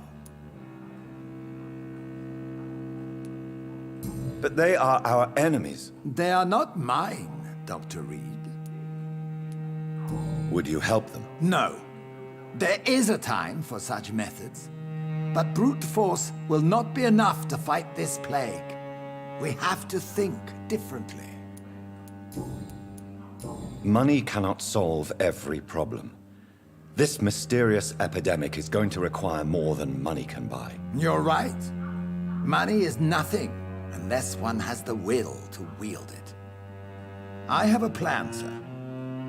A: But they are our enemies.
L: They are not mine, Dr. Reed.
A: Would you help them?
L: No. There is a time for such methods. But brute force will not be enough to fight this plague. We have to think differently.
A: Money cannot solve every problem. This mysterious epidemic is going to require more than money can buy.
L: You're right. Money is nothing unless one has the will to wield it. I have a plan, sir.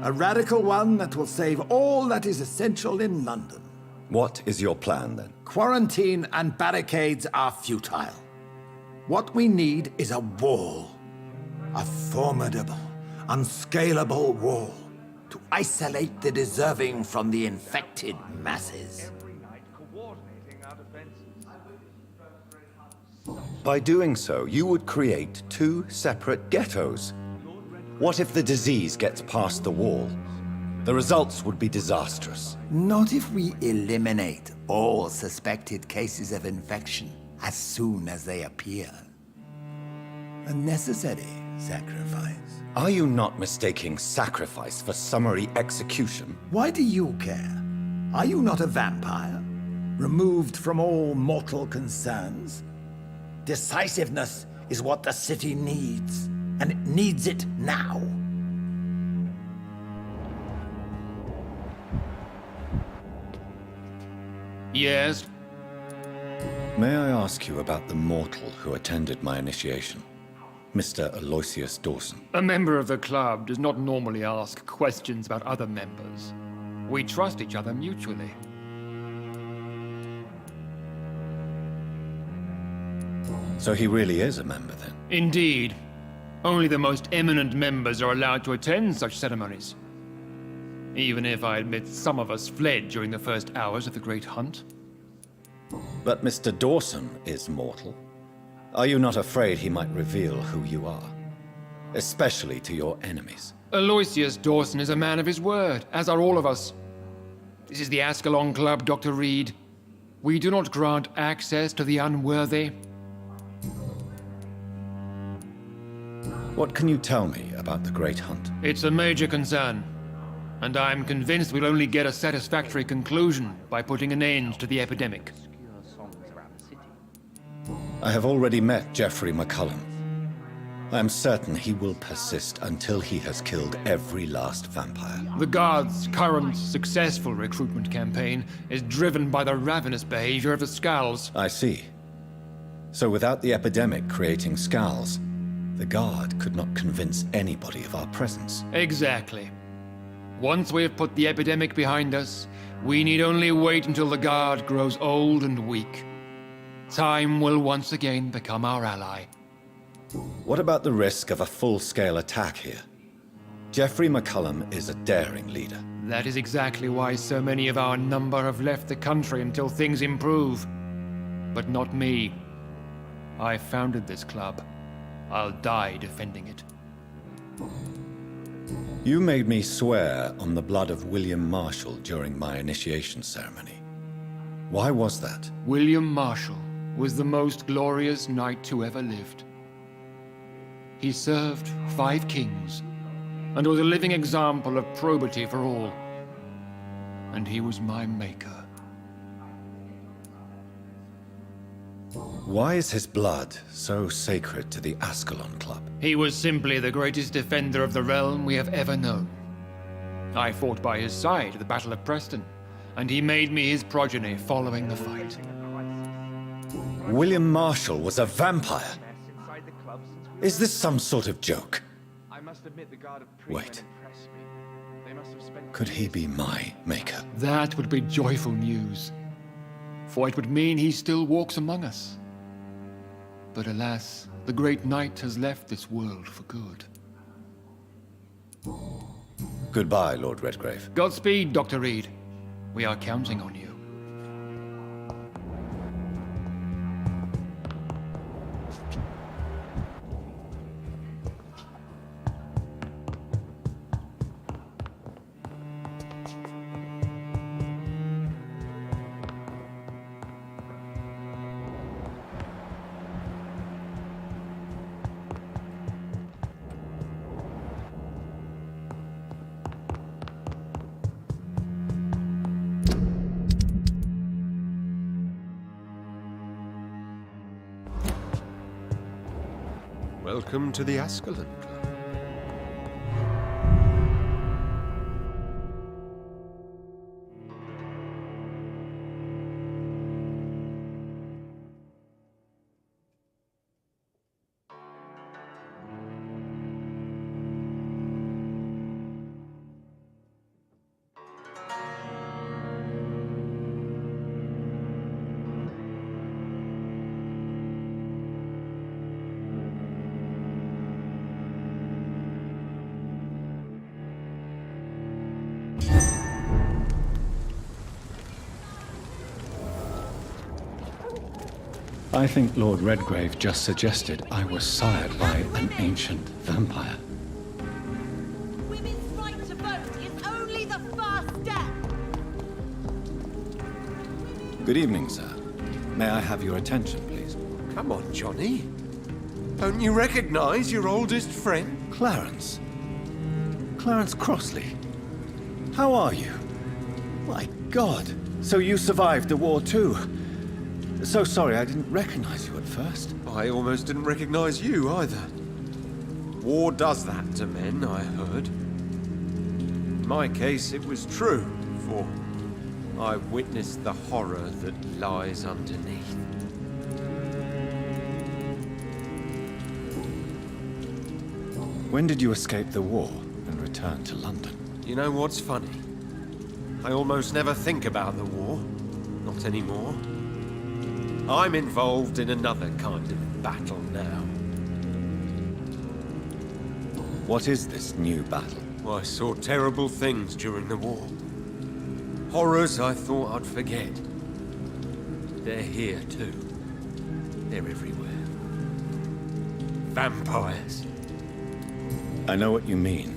L: A radical one that will save all that is essential in London.
A: What is your plan, then?
L: Quarantine and barricades are futile. What we need is a wall. A formidable, unscalable wall to isolate the deserving from the infected masses.
A: By doing so, you would create two separate ghettos. What if the disease gets past the wall? The results would be disastrous.
L: Not if we eliminate all suspected cases of infection as soon as they appear. A necessary sacrifice.
A: Are you not mistaking sacrifice for summary execution?
L: Why do you care? Are you not a vampire? Removed from all mortal concerns? Decisiveness is what the city needs, and it needs it now.
K: Yes?
A: May I ask you about the mortal who attended my initiation? Mr. Aloysius Dawson.
K: A member of the club does not normally ask questions about other members. We trust each other mutually.
A: So he really is a member, then?
K: Indeed. Only the most eminent members are allowed to attend such ceremonies. Even if I admit some of us fled during the first hours of the Great Hunt.
A: But Mr. Dawson is mortal. Are you not afraid he might reveal who you are? Especially to your enemies.
K: Aloysius Dawson is a man of his word, as are all of us. This is the Ascalon Club, Dr. Reed. We do not grant access to the unworthy.
A: What can you tell me about the Great Hunt?
K: It's a major concern. And I'm convinced we'll only get a satisfactory conclusion by putting an end to the epidemic.
J: Obscure songs around the city.
A: I have already met Geoffrey McCullum. I am certain he will persist until he has killed every last vampire.
K: The Guard's current successful recruitment campaign is driven by the ravenous behavior of the Skulls.
A: I see. So without the epidemic creating Skulls, the Guard could not convince anybody of our presence.
K: Exactly. Once we have put the epidemic behind us, we need only wait until the Guard grows old and weak. Time will once again become our ally.
A: What about the risk of a full-scale attack here? Geoffrey McCullum is a daring leader.
K: That is exactly why so many of our number have left the country until things improve. But not me. I founded this club. I'll die defending it.
A: You made me swear on the blood of William Marshall during my initiation ceremony. Why was that?
K: William Marshall was the most glorious knight who ever lived. He served 5 kings, and was a living example of probity for all. And he was my maker.
A: Why is his blood so sacred to the Ascalon Club?
K: He was simply the greatest defender of the realm we have ever known. I fought by his side at the Battle of Preston, and he made me his progeny following the fight.
A: William Marshall was a vampire? Is this some sort of joke?
B: I must admit the Guard of
A: Wait.
B: impressed me. They must have spent
A: Could he be my maker?
K: That would be joyful news, for it would mean he still walks among us. But alas, the great knight has left this world for good.
A: Goodbye, Lord Redgrave.
K: Godspeed, Dr. Reed. We are counting on you.
I: Welcome to the Ascalon Club.
A: I think Lord Redgrave just suggested I was sired by an ancient vampire.
H: Women's right to vote is only the first step.
A: Good evening, sir. May I have your attention, please?
F: Come on, Johnny. Don't you recognize your oldest friend?
A: Clarence. Clarence Crossley. How are you? My God. So you survived the war too. So sorry I didn't recognize you at first.
F: I almost didn't recognize you either. War does that to men, I heard. In my case, it was true, for I witnessed the horror that lies underneath.
A: When did you escape the war and return to London?
F: You know what's funny? I almost never think about the war. Not anymore. I'm involved in another kind of battle now.
A: What is this new battle?
F: I saw terrible things during the war. Horrors I thought I'd forget. They're here too. They're everywhere. Vampires.
A: I know what you mean.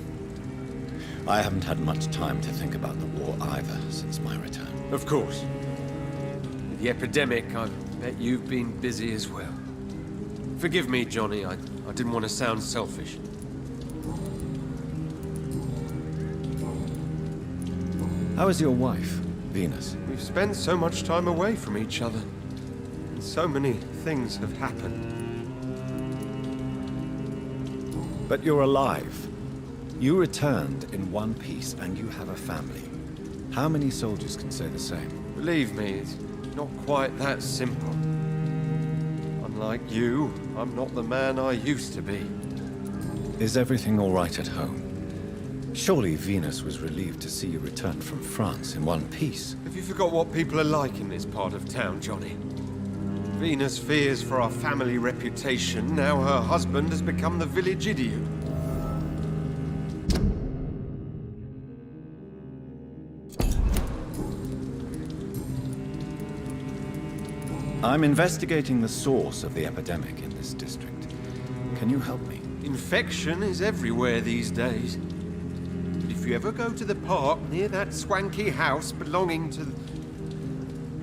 A: I haven't had much time to think about the war either since my return.
F: Of course. With the epidemic, I bet you've been busy as well. Forgive me, Johnny. I didn't want to sound selfish.
A: How is your wife, Venus?
F: We've spent so much time away from each other. And so many things have happened.
A: But you're alive. You returned in one piece, and you have a family. How many soldiers can say the same?
F: Believe me, it's not quite that simple. Unlike you, I'm not the man I used to be.
A: Is everything all right at home? Surely Venus was relieved to see you return from France in one piece.
F: Have you forgot what people are like in this part of town, Johnny? Venus fears for our family reputation. Now her husband has become the village idiot.
A: I'm investigating the source of the epidemic in this district. Can you help me?
F: Infection is everywhere these days. But if you ever go to the park near that swanky house belonging to the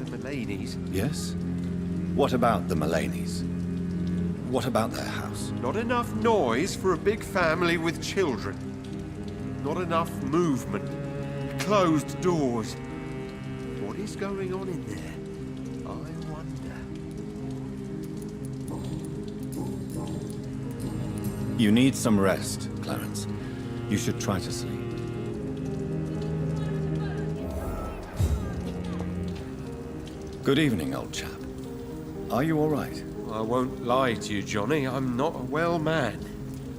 F: Mullaneys...
A: Yes? What about the Mullaneys? What about their house?
F: Not enough noise for a big family with children. Not enough movement. Closed doors. What is going on in there? I wonder.
A: You need some rest, Clarence. You should try to sleep. Good evening, old chap. Are you all right?
F: I won't lie to you, Johnny. I'm not a well man.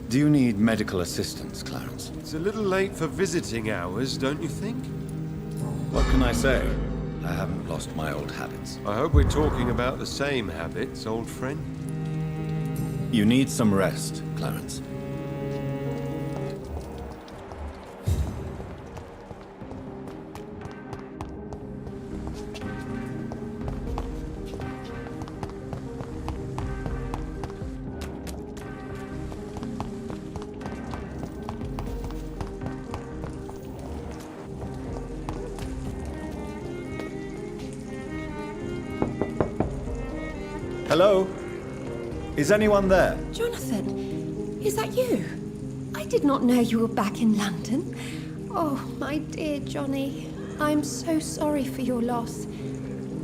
A: Do you need medical assistance, Clarence?
F: It's a little late for visiting hours, don't you think?
A: What can I say? I haven't lost my old habits.
F: I hope we're talking about the same habits, old friend.
A: You need some rest, Clarence. Hello? Is anyone there?
M: Jonathan, is that you? I did not know you were back in London. Oh, my dear Johnny, I'm so sorry for your loss.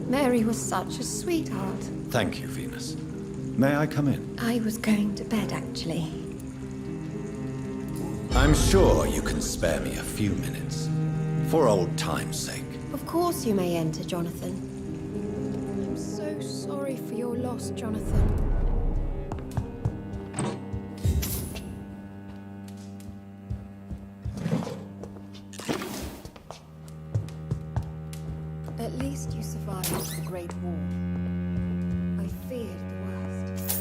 M: Mary was such a sweetheart.
A: Thank you, Venus. May I come in?
M: I was going to bed, actually.
A: I'm sure you can spare me a few minutes. For old time's sake.
M: Of course you may enter, Jonathan. I'm so sorry for your loss, Jonathan. At least you survived the Great War. I feared the worst.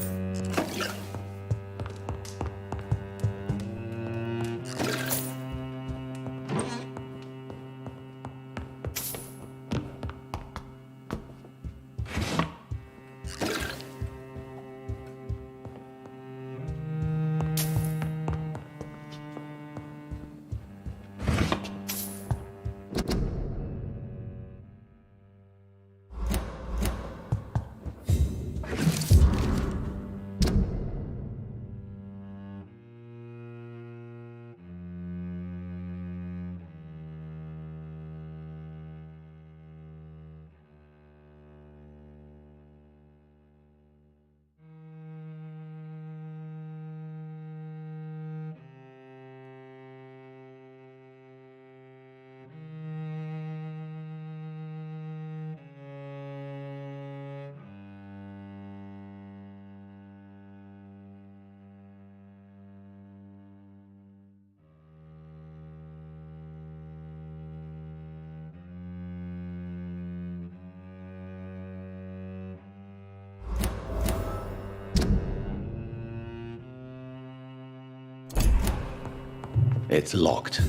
A: It's locked.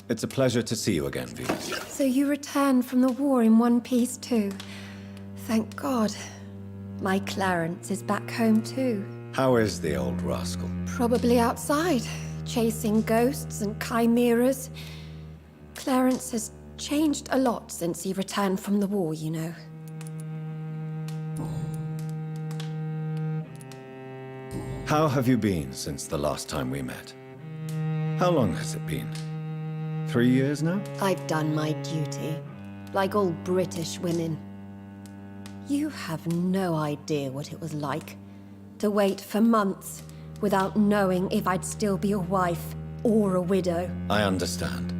A: It's a pleasure to see you again, Venus.
M: So you returned from the war in one piece too. Thank God. My Clarence is back home too.
A: How is the old rascal?
M: Probably outside, chasing ghosts and chimeras. Clarence has changed a lot since he returned from the war, you know.
A: How have you been since the last time we met? How long has it been? 3 years now?
M: I've done my duty, like all British women. You have no idea what it was like to wait for months without knowing if I'd still be a wife or a widow.
A: I understand.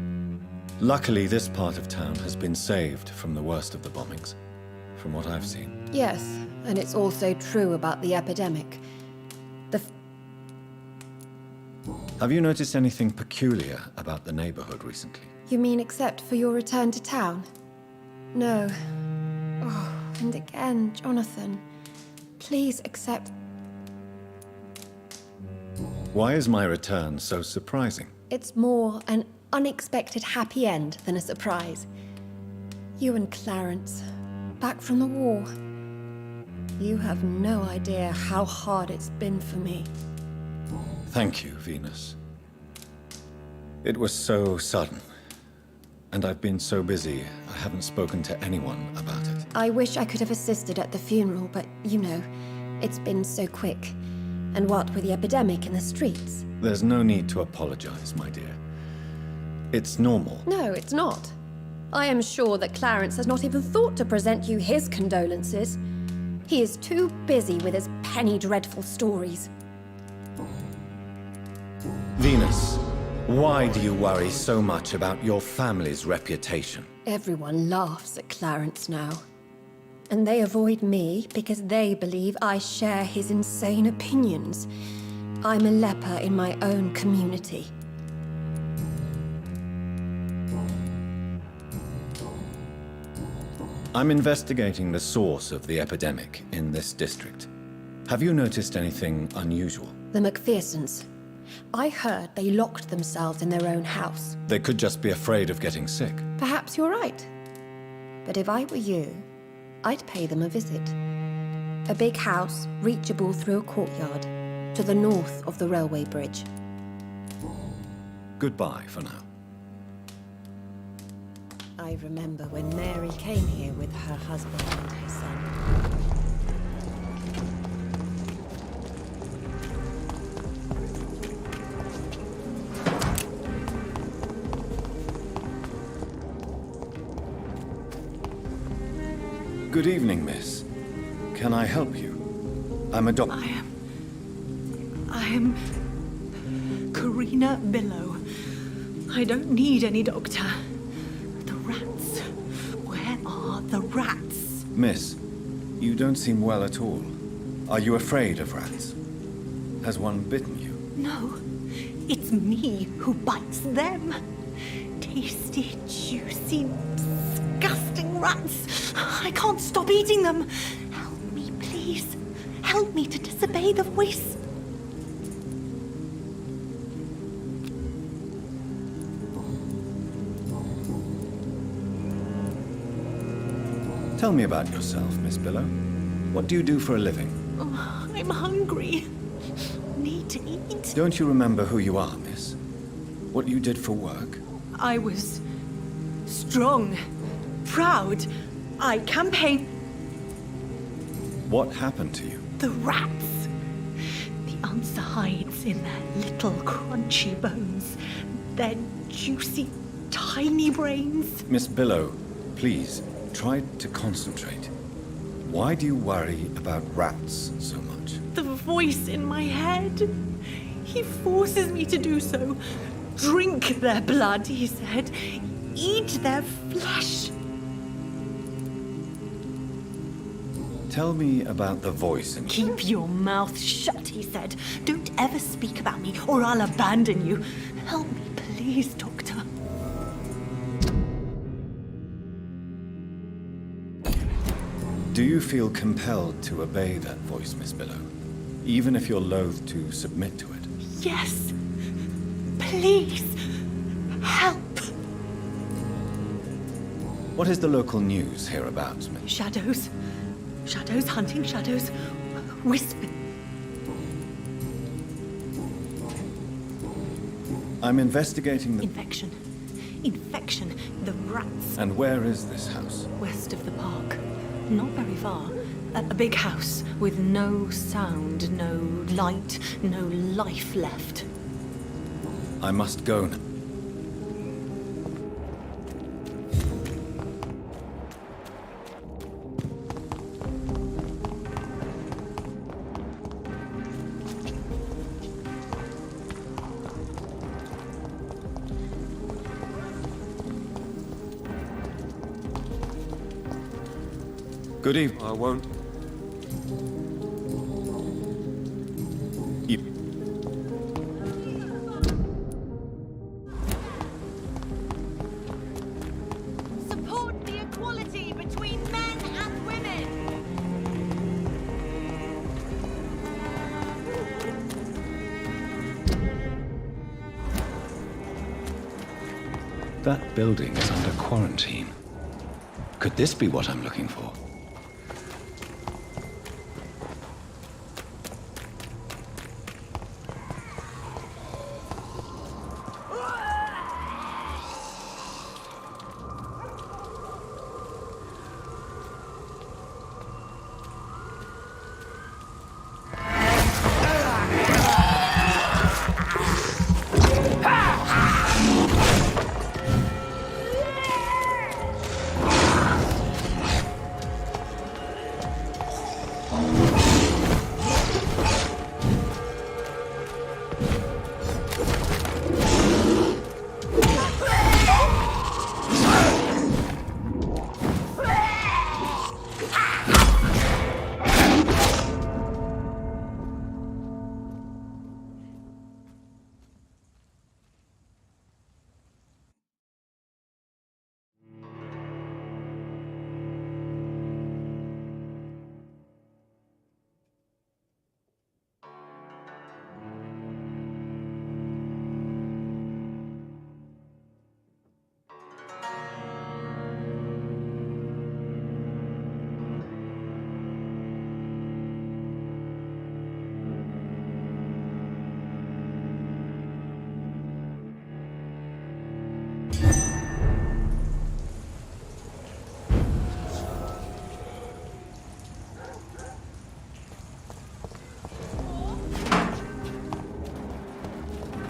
A: Luckily, this part of town has been saved from the worst of the bombings, from what I've seen.
M: Yes, and it's also true about the epidemic.
A: Have you noticed anything peculiar about the neighborhood recently?
M: You mean except for your return to town? No. Oh, and again, Jonathan, please accept...
A: Why is my return so surprising?
M: It's more an unexpected happy end than a surprise. You and Clarence, back from the war. You have no idea how hard it's been for me.
A: Thank you, Venus. It was so sudden. And I've been so busy, I haven't spoken to anyone about it.
M: I wish I could have assisted at the funeral, but, you know, it's been so quick. And what with the epidemic in the streets?
A: There's no need to apologize, my dear. It's normal.
M: No, it's not. I am sure that Clarence has not even thought to present you his condolences. He is too busy with his penny dreadful stories.
A: Venus, why do you worry so much about your family's reputation?
M: Everyone laughs at Clarence now. And they avoid me because they believe I share his insane opinions. I'm a leper in my own community.
A: I'm investigating the source of the epidemic in this district. Have you noticed anything unusual?
M: The McPhersons. I heard they locked themselves in their own house.
A: They could just be afraid of getting sick.
M: Perhaps you're right. But if I were you, I'd pay them a visit. A big house, reachable through a courtyard, to the north of the railway bridge.
A: Goodbye for now.
M: I remember when Mary came here with her husband and her son.
A: Good evening, miss. Can I help you? I'm a doctor.
G: I am Karina Billow. I don't need any doctor. The rats. Where are the rats?
A: Miss, you don't seem well at all. Are you afraid of rats? Has one bitten you?
G: No, it's me who bites them. Tasty, juicy, disgusting rats. I can't stop eating them. Help me, please. Help me to disobey the voice.
A: Tell me about yourself, Miss Billow. What do you do for a living?
G: Oh, I'm hungry. Need to eat.
A: Don't you remember who you are, miss? What you did for work?
G: I was strong, proud. I campaigned.
A: What happened to you?
G: The rats. The answer hides in their little crunchy bones, their juicy, tiny brains.
A: Miss Billow, please, try to concentrate. Why do you worry about rats so much?
G: The voice in my head. He forces me to do so. Drink their blood, he said. Eat their flesh.
A: Tell me about the voice in
G: Keep your mouth shut, he said. Don't ever speak about me, or I'll abandon you. Help me, please, Doctor.
A: Do you feel compelled to obey that voice, Miss Billow? Even if you're loath to submit to it?
G: Yes. Please. Help.
A: What is the local news hereabouts, Miss?
G: Shadows. Shadows hunting shadows. Whisper.
A: I'm investigating the...
G: Infection. infection. The rats.
A: And where is this house?
G: West of the park. Not very far. A big house with no sound, no light, no life left.
A: I must go now. Good evening.
F: I won't.
H: Support the equality between men and women.
A: That building is under quarantine. Could this be what I'm looking for?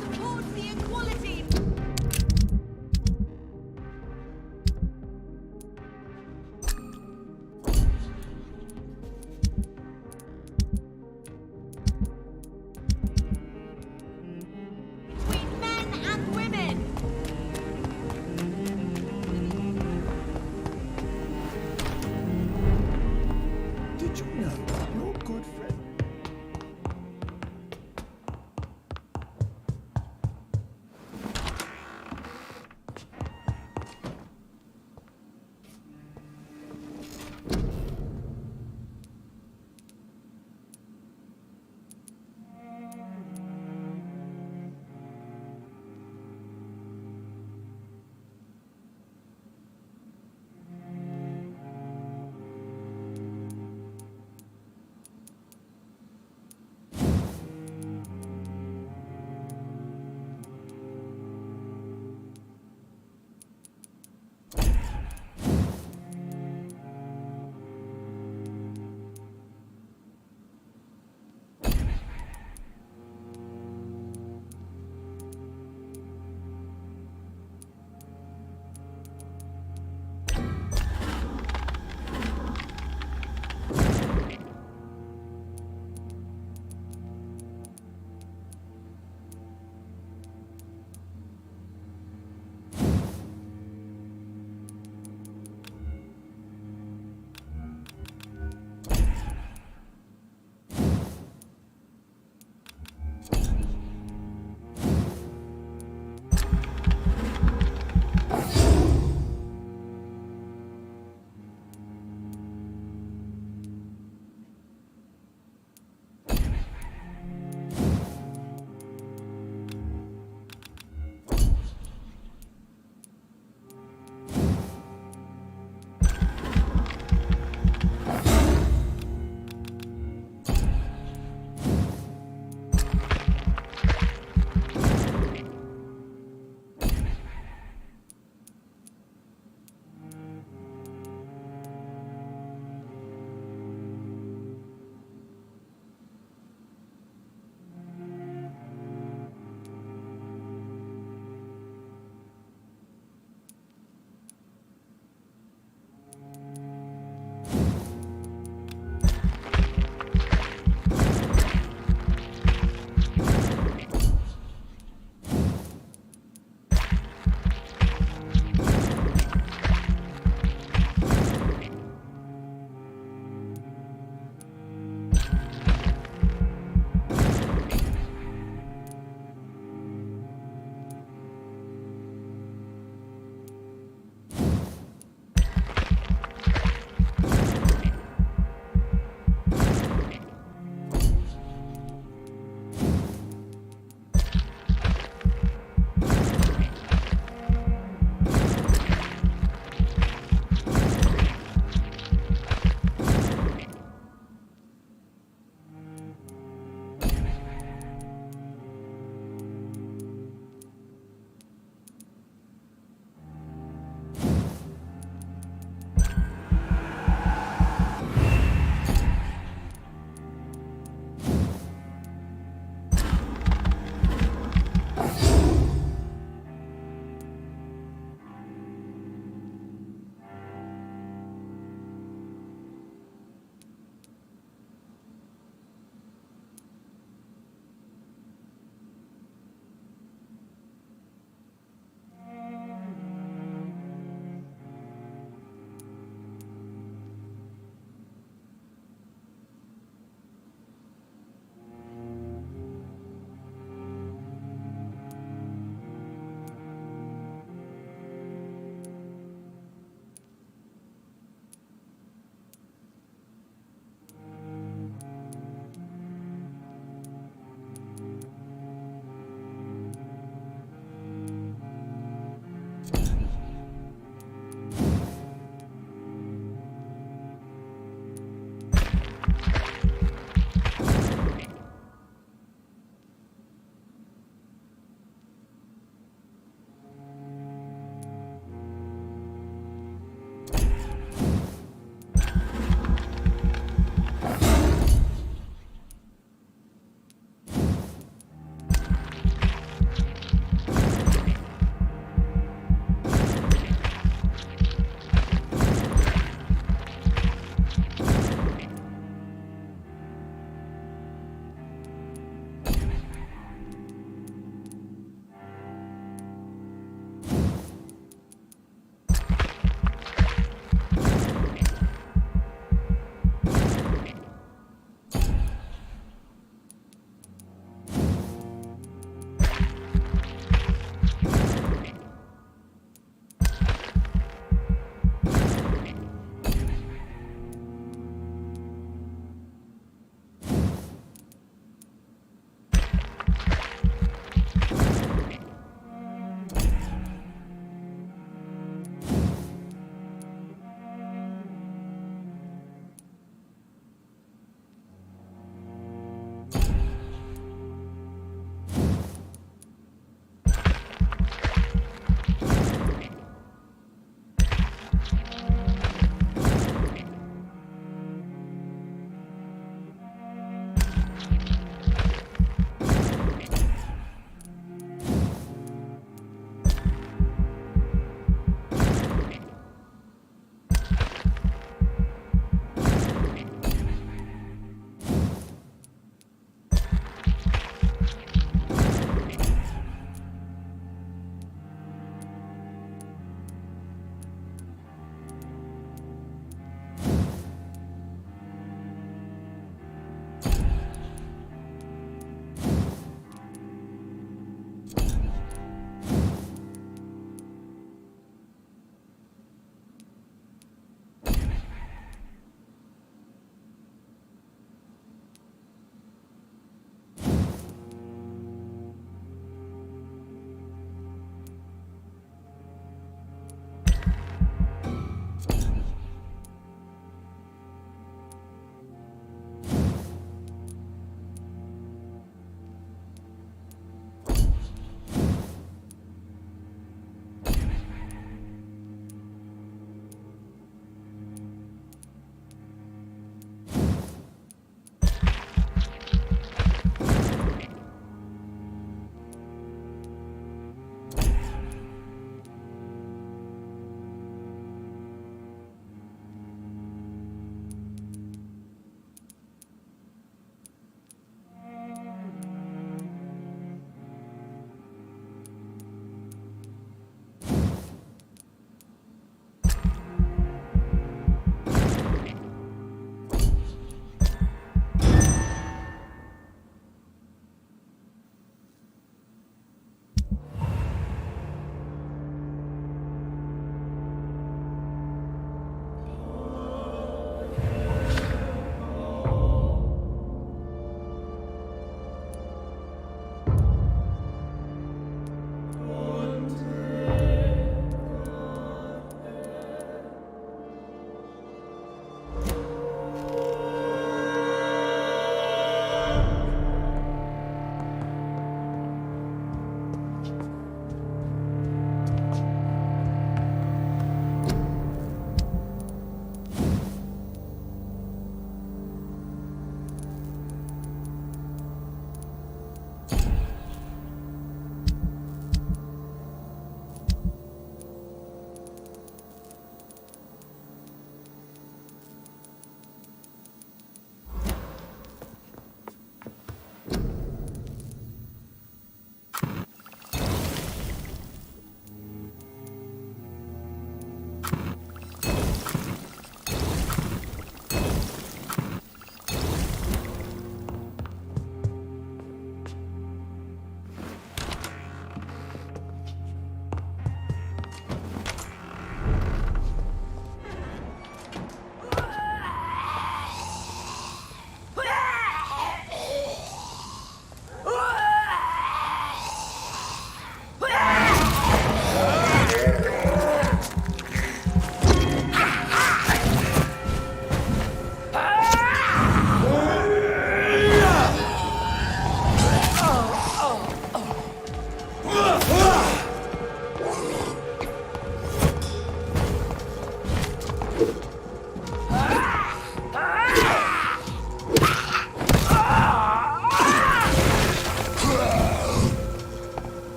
H: Support the equality. Between men and women.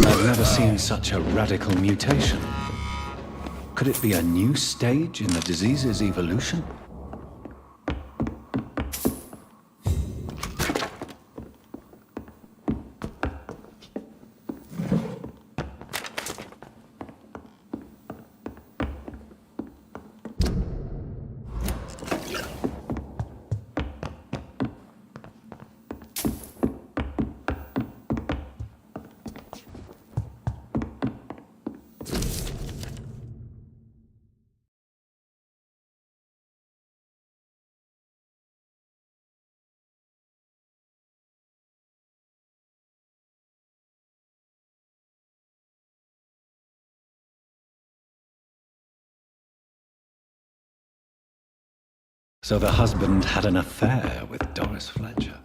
A: I've never seen such a radical mutation. Could it be a new stage in the disease's evolution? So the husband had an affair with Doris Fletcher.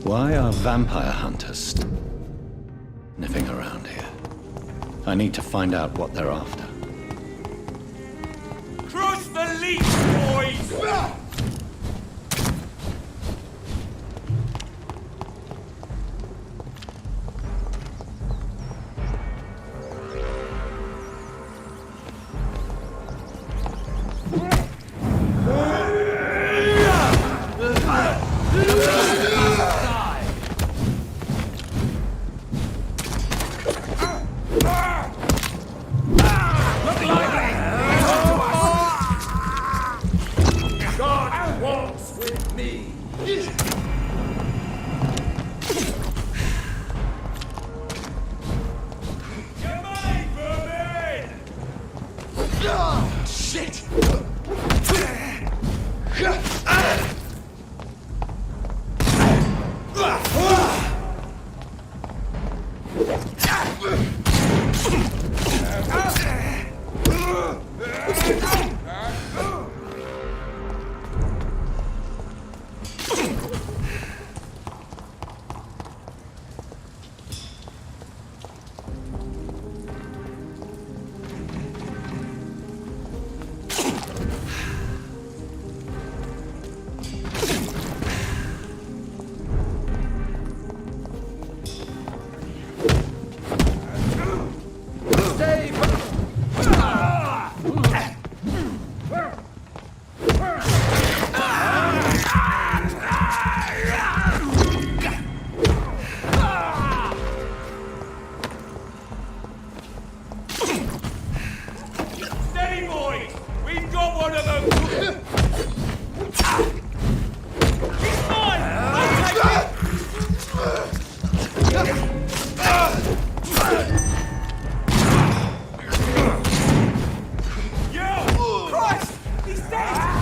A: Why are vampire hunters sniffing around here? I need to find out what they're after.
B: Crush the leech, boys! Christ! He's dead!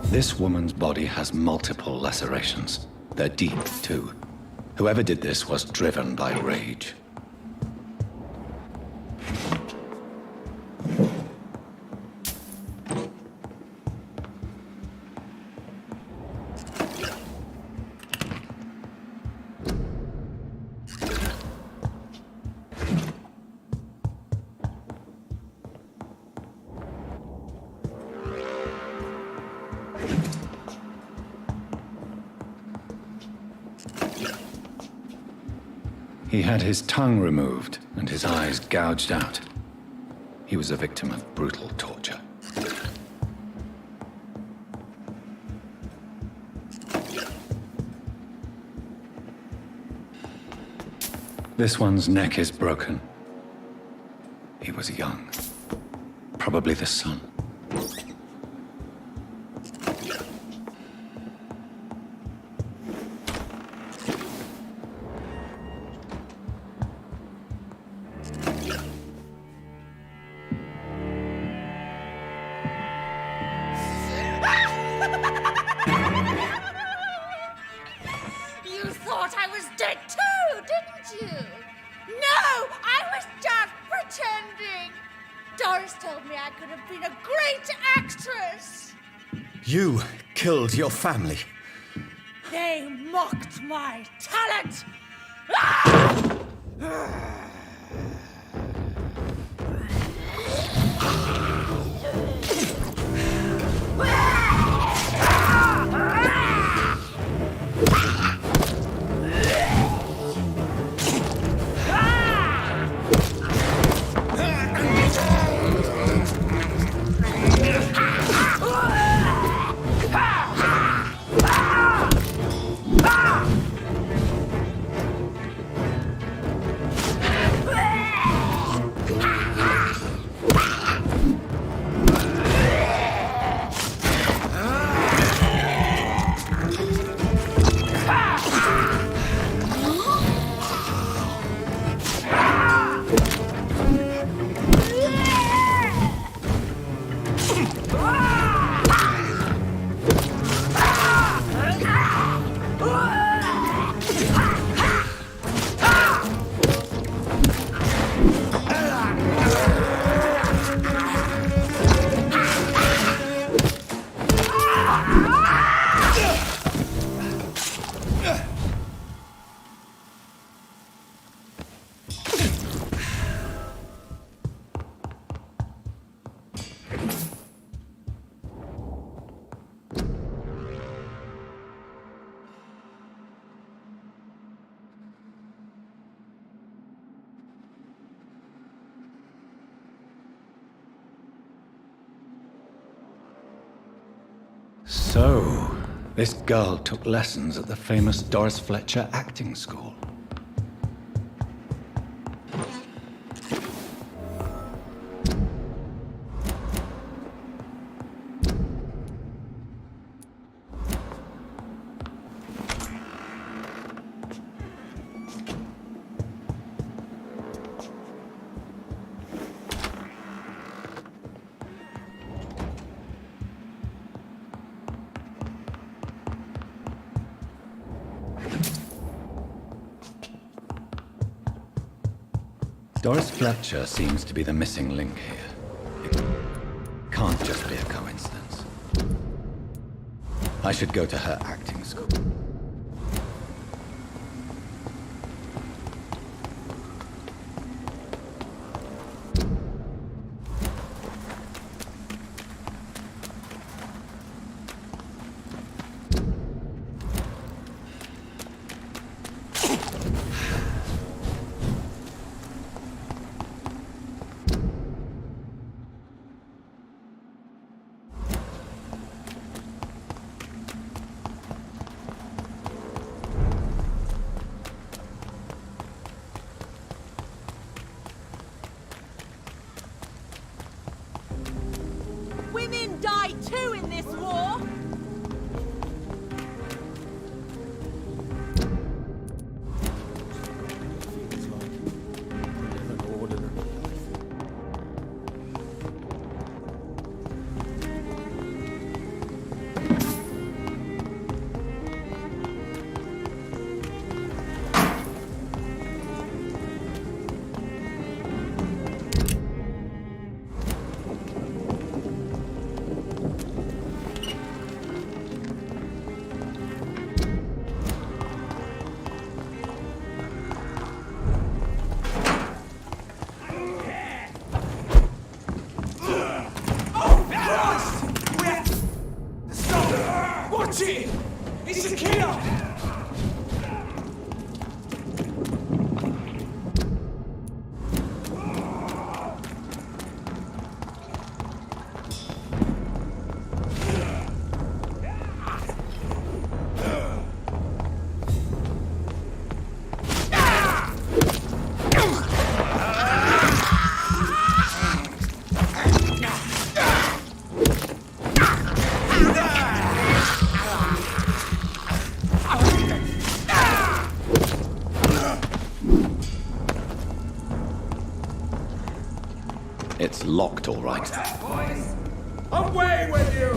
A: This woman's body has multiple lacerations. They're deep, too. Whoever did this was driven by rage. He had his tongue removed and his eyes gouged out. He was a victim of brutal torture. This one's neck is broken. He was young. Probably the son.
H: You thought I was dead too, didn't you? No, I was just pretending. Doris told me I could have been a great actress.
L: You killed your family.
H: They mocked my talent. Ah!
A: So, this girl took lessons at the famous Doris Fletcher acting school. Doris Fletcher seems to be the missing link here. It can't just be a coincidence. I should go to her acting school.
H: Women die too in this war!
B: Watch it! It's a killer!
A: It's locked, all right.
B: Boys, away with you!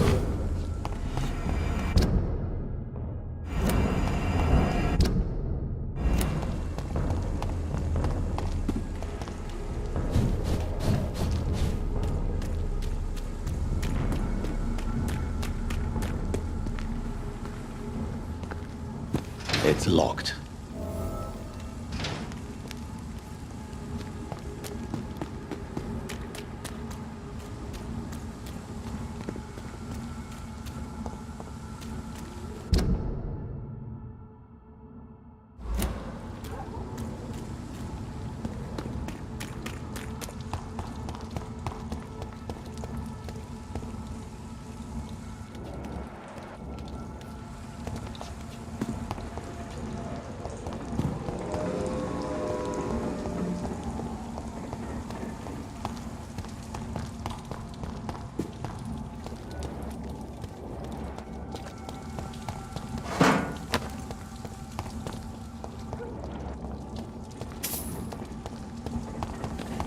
A: It's locked.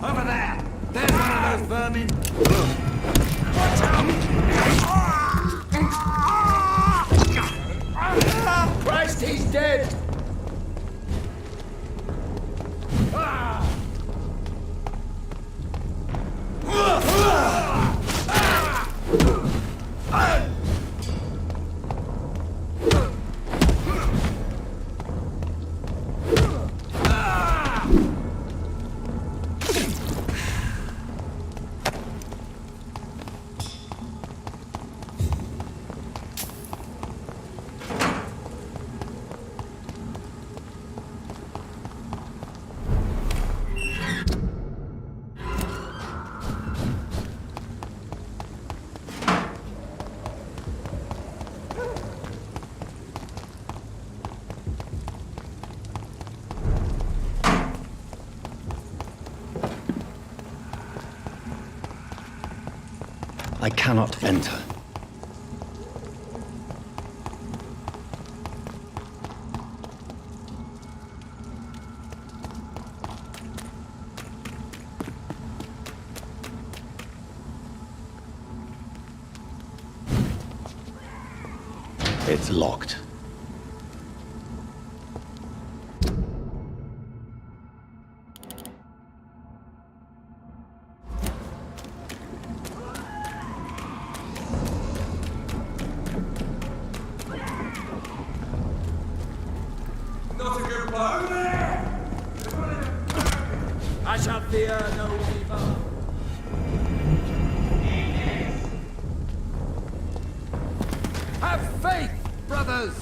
B: Over there! There's one of those vermin! Watch out! Christ, he's dead!
A: I cannot enter. It's locked.
L: I shall fear no evil. Have faith, brothers!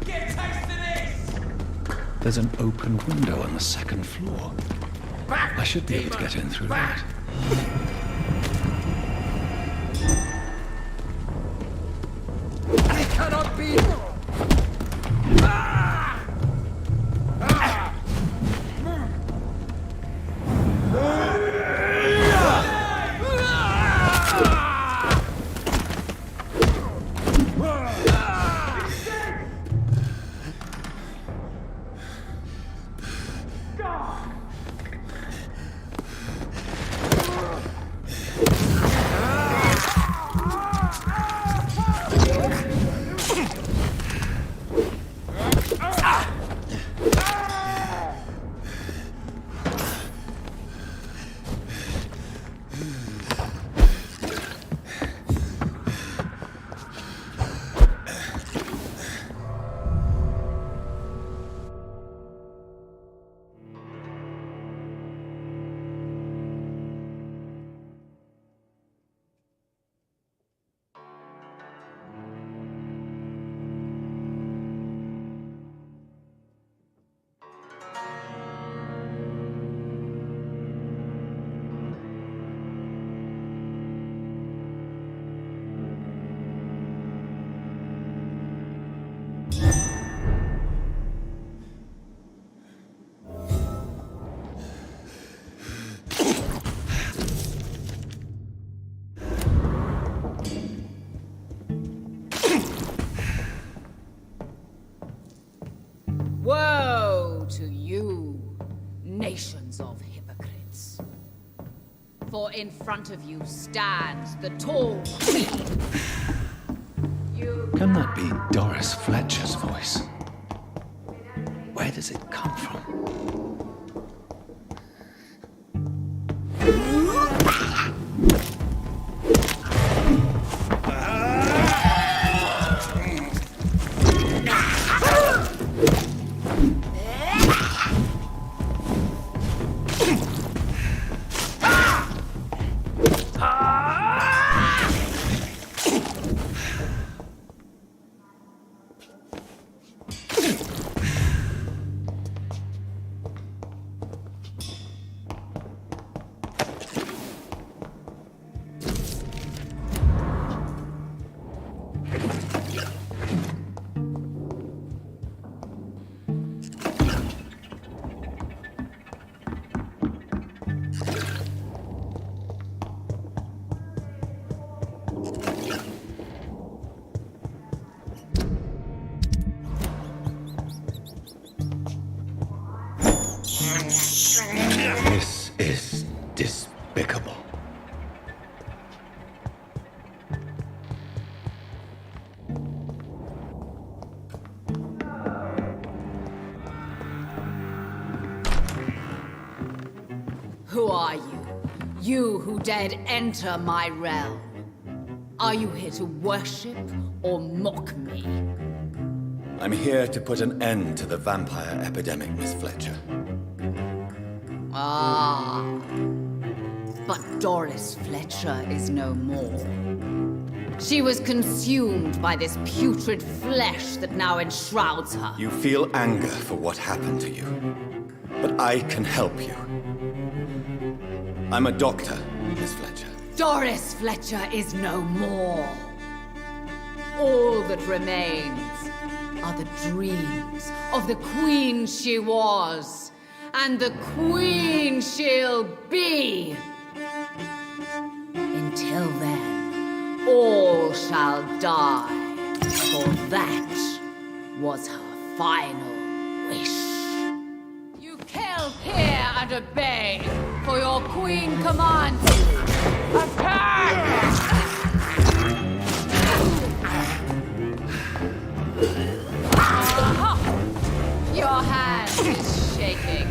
B: Get taste of this!
A: There's an open window on the second floor.
L: Back,
A: I should be able to get in through that.
L: I cannot be...
N: Woe to you, nations of hypocrites. For in front of you stands the tall queen.
A: Can that be Doris Fletcher's voice? Where does it come from? This is despicable.
N: Who are you? You who dared enter my realm. Are you here to worship or mock me?
A: I'm here to put an end to the vampire epidemic, Miss Fletcher.
N: Ah. But Doris Fletcher is no more. She was consumed by this putrid flesh that now enshrouds her.
A: You feel anger for what happened to you, but I can help you. I'm a doctor, Miss Fletcher.
N: Doris Fletcher is no more. All that remains are the dreams of the queen she was, and the queen she'll be. Until then, all shall die, for that was her final wish. You kill, hear, and obey, for your queen commands you. Attack! Your hand is shaking.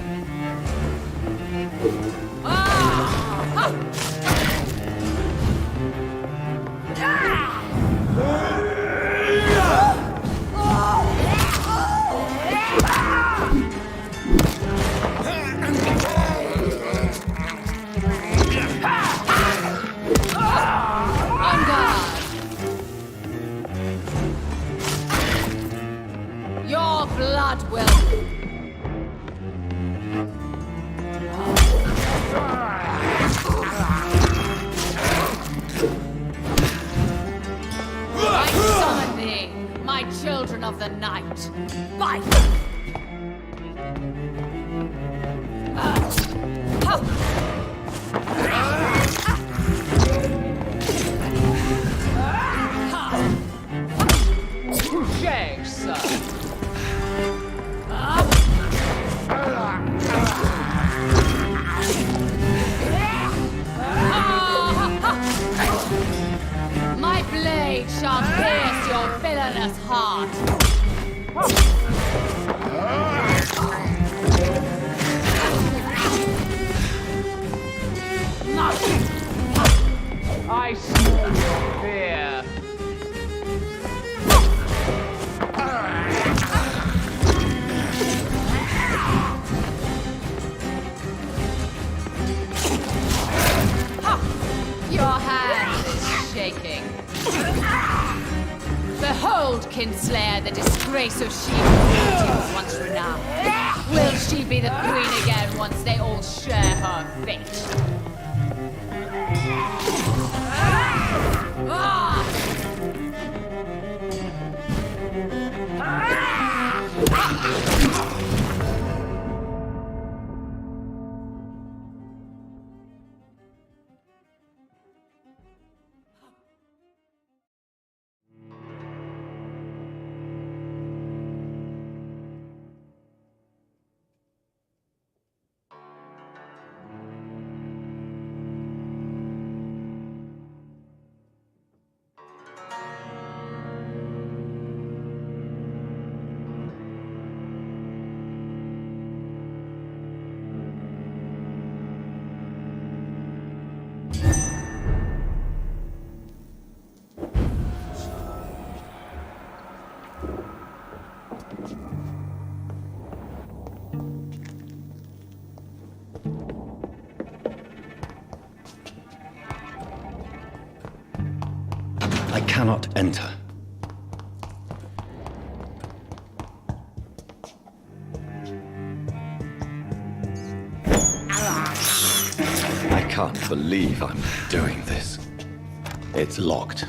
N: Kinslayer, the disgrace of she-who was once renowned. Will she be the queen again once they all share her fate?
A: I cannot enter. I can't believe I'm doing this. It's locked.